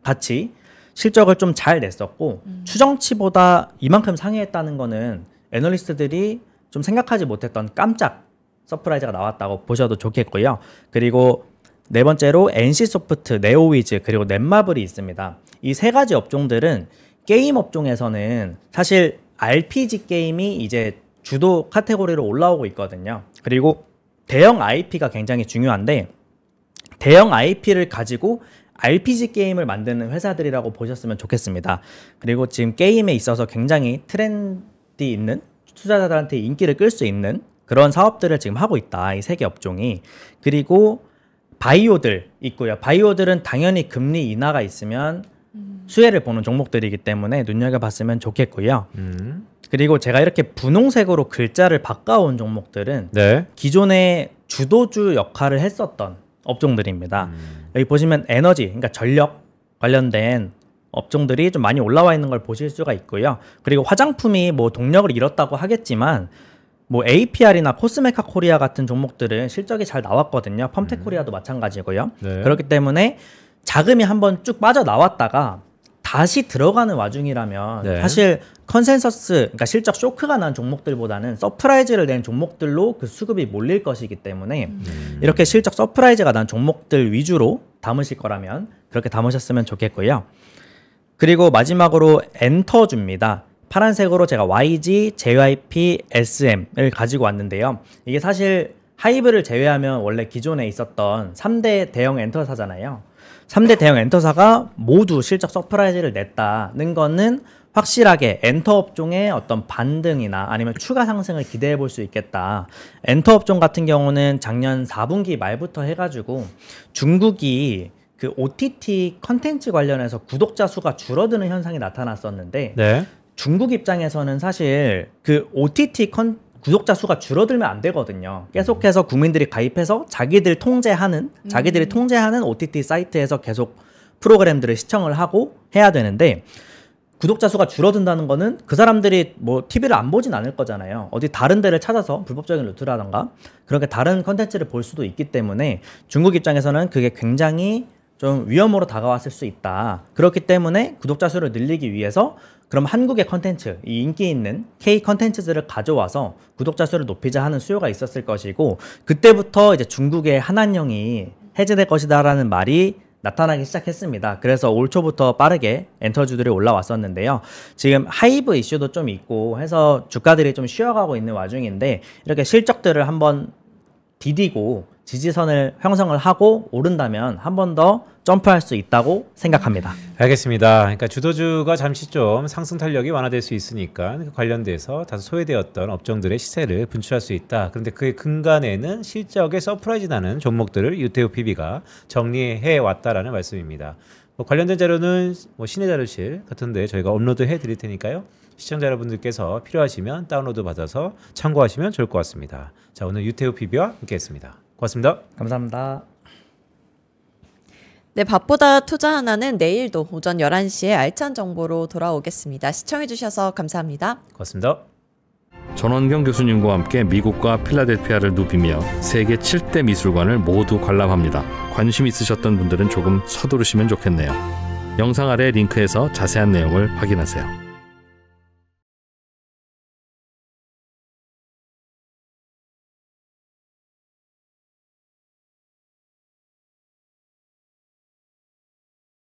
같이 실적을 좀 잘 냈었고 추정치보다 이만큼 상회했다는 거는 애널리스트들이 좀 생각하지 못했던 깜짝 서프라이즈가 나왔다고 보셔도 좋겠고요. 그리고 네 번째로 NC소프트, 네오위즈 그리고 넷마블이 있습니다. 이 세 가지 업종들은 게임 업종에서는 사실 RPG 게임이 이제 주도 카테고리로 올라오고 있거든요. 그리고 대형 IP가 굉장히 중요한데 대형 IP를 가지고 RPG 게임을 만드는 회사들이라고 보셨으면 좋겠습니다. 그리고 지금 게임에 있어서 굉장히 트렌디 있는 투자자들한테 인기를 끌 수 있는 그런 사업들을 지금 하고 있다. 이 세 개 업종이. 그리고 바이오들 있고요. 바이오들은 당연히 금리 인하가 있으면 수혜를 보는 종목들이기 때문에 눈여겨봤으면 좋겠고요. 그리고 제가 이렇게 분홍색으로 글자를 바꿔온 종목들은 네. 기존의 주도주 역할을 했었던 업종들입니다. 여기 보시면 에너지, 그러니까 전력 관련된 업종들이 좀 많이 올라와 있는 걸 보실 수가 있고요. 그리고 화장품이 뭐 동력을 잃었다고 하겠지만 뭐 APR이나 코스메카 코리아 같은 종목들은 실적이 잘 나왔거든요. 펌텍 코리아도 마찬가지고요. 네. 그렇기 때문에 자금이 한번 쭉 빠져나왔다가 다시 들어가는 와중이라면 네. 사실 컨센서스, 그러니까 실적 쇼크가 난 종목들보다는 서프라이즈를 낸 종목들로 그 수급이 몰릴 것이기 때문에 이렇게 실적 서프라이즈가 난 종목들 위주로 담으실 거라면 그렇게 담으셨으면 좋겠고요. 그리고 마지막으로 엔터주입니다. 파란색으로 제가 YG, JYP, SM을 가지고 왔는데요. 이게 사실 하이브를 제외하면 원래 기존에 있었던 3대 대형 엔터사잖아요. 3대 대형 엔터사가 모두 실적 서프라이즈를 냈다는 거는 확실하게 엔터 업종의 어떤 반등이나 아니면 추가 상승을 기대해 볼 수 있겠다. 엔터 업종 같은 경우는 작년 4분기 말부터 해가지고 중국이 그 OTT 컨텐츠 관련해서 구독자 수가 줄어드는 현상이 나타났었는데 네. 중국 입장에서는 사실 그 OTT 구독자 수가 줄어들면 안 되거든요. 계속해서 국민들이 가입해서 자기들이 통제하는 OTT 사이트에서 계속 프로그램들을 시청을 하고 해야 되는데 구독자 수가 줄어든다는 거는 그 사람들이 뭐 TV를 안 보진 않을 거잖아요. 어디 다른 데를 찾아서 불법적인 루트라던가 그렇게 다른 컨텐츠를 볼 수도 있기 때문에 중국 입장에서는 그게 굉장히 좀 위험으로 다가왔을 수 있다. 그렇기 때문에 구독자 수를 늘리기 위해서 그럼 한국의 컨텐츠, 이 인기 있는 K 컨텐츠들을 가져와서 구독자 수를 높이자 하는 수요가 있었을 것이고 그때부터 이제 중국의 한한령이 해제될 것이다라는 말이 나타나기 시작했습니다. 그래서 올 초부터 빠르게 엔터주들이 올라왔었는데요. 지금 하이브 이슈도 좀 있고 해서 주가들이 좀 쉬어가고 있는 와중인데 이렇게 실적들을 한번 디디고 지지선을 형성을 하고 오른다면 한 번 더 점프할 수 있다고 생각합니다. 알겠습니다. 그러니까 주도주가 잠시 좀 상승 탄력이 완화될 수 있으니까 그 관련돼서 다소 소외되었던 업종들의 시세를 분출할 수 있다. 그런데 그 근간에는 실적에 서프라이즈 나는 종목들을 유태우 PB가 정리해 왔다라는 말씀입니다. 관련된 자료는 신의자료실 같은데 저희가 업로드해 드릴 테니까요. 시청자 여러분들께서 필요하시면 다운로드 받아서 참고하시면 좋을 것 같습니다. 자, 오늘 유태우 PB와 함께했습니다. 고맙습니다. 감사합니다. 네, 밥보다 투자 하나는 내일도 오전 11시에 알찬 정보로 돌아오겠습니다. 시청해주셔서 감사합니다. 고맙습니다. 전원경 교수님과 함께 미국과 필라델피아를 누비며 세계 7대 미술관을 모두 관람합니다. 관심 있으셨던 분들은 조금 서두르시면 좋겠네요. 영상 아래 링크에서 자세한 내용을 확인하세요.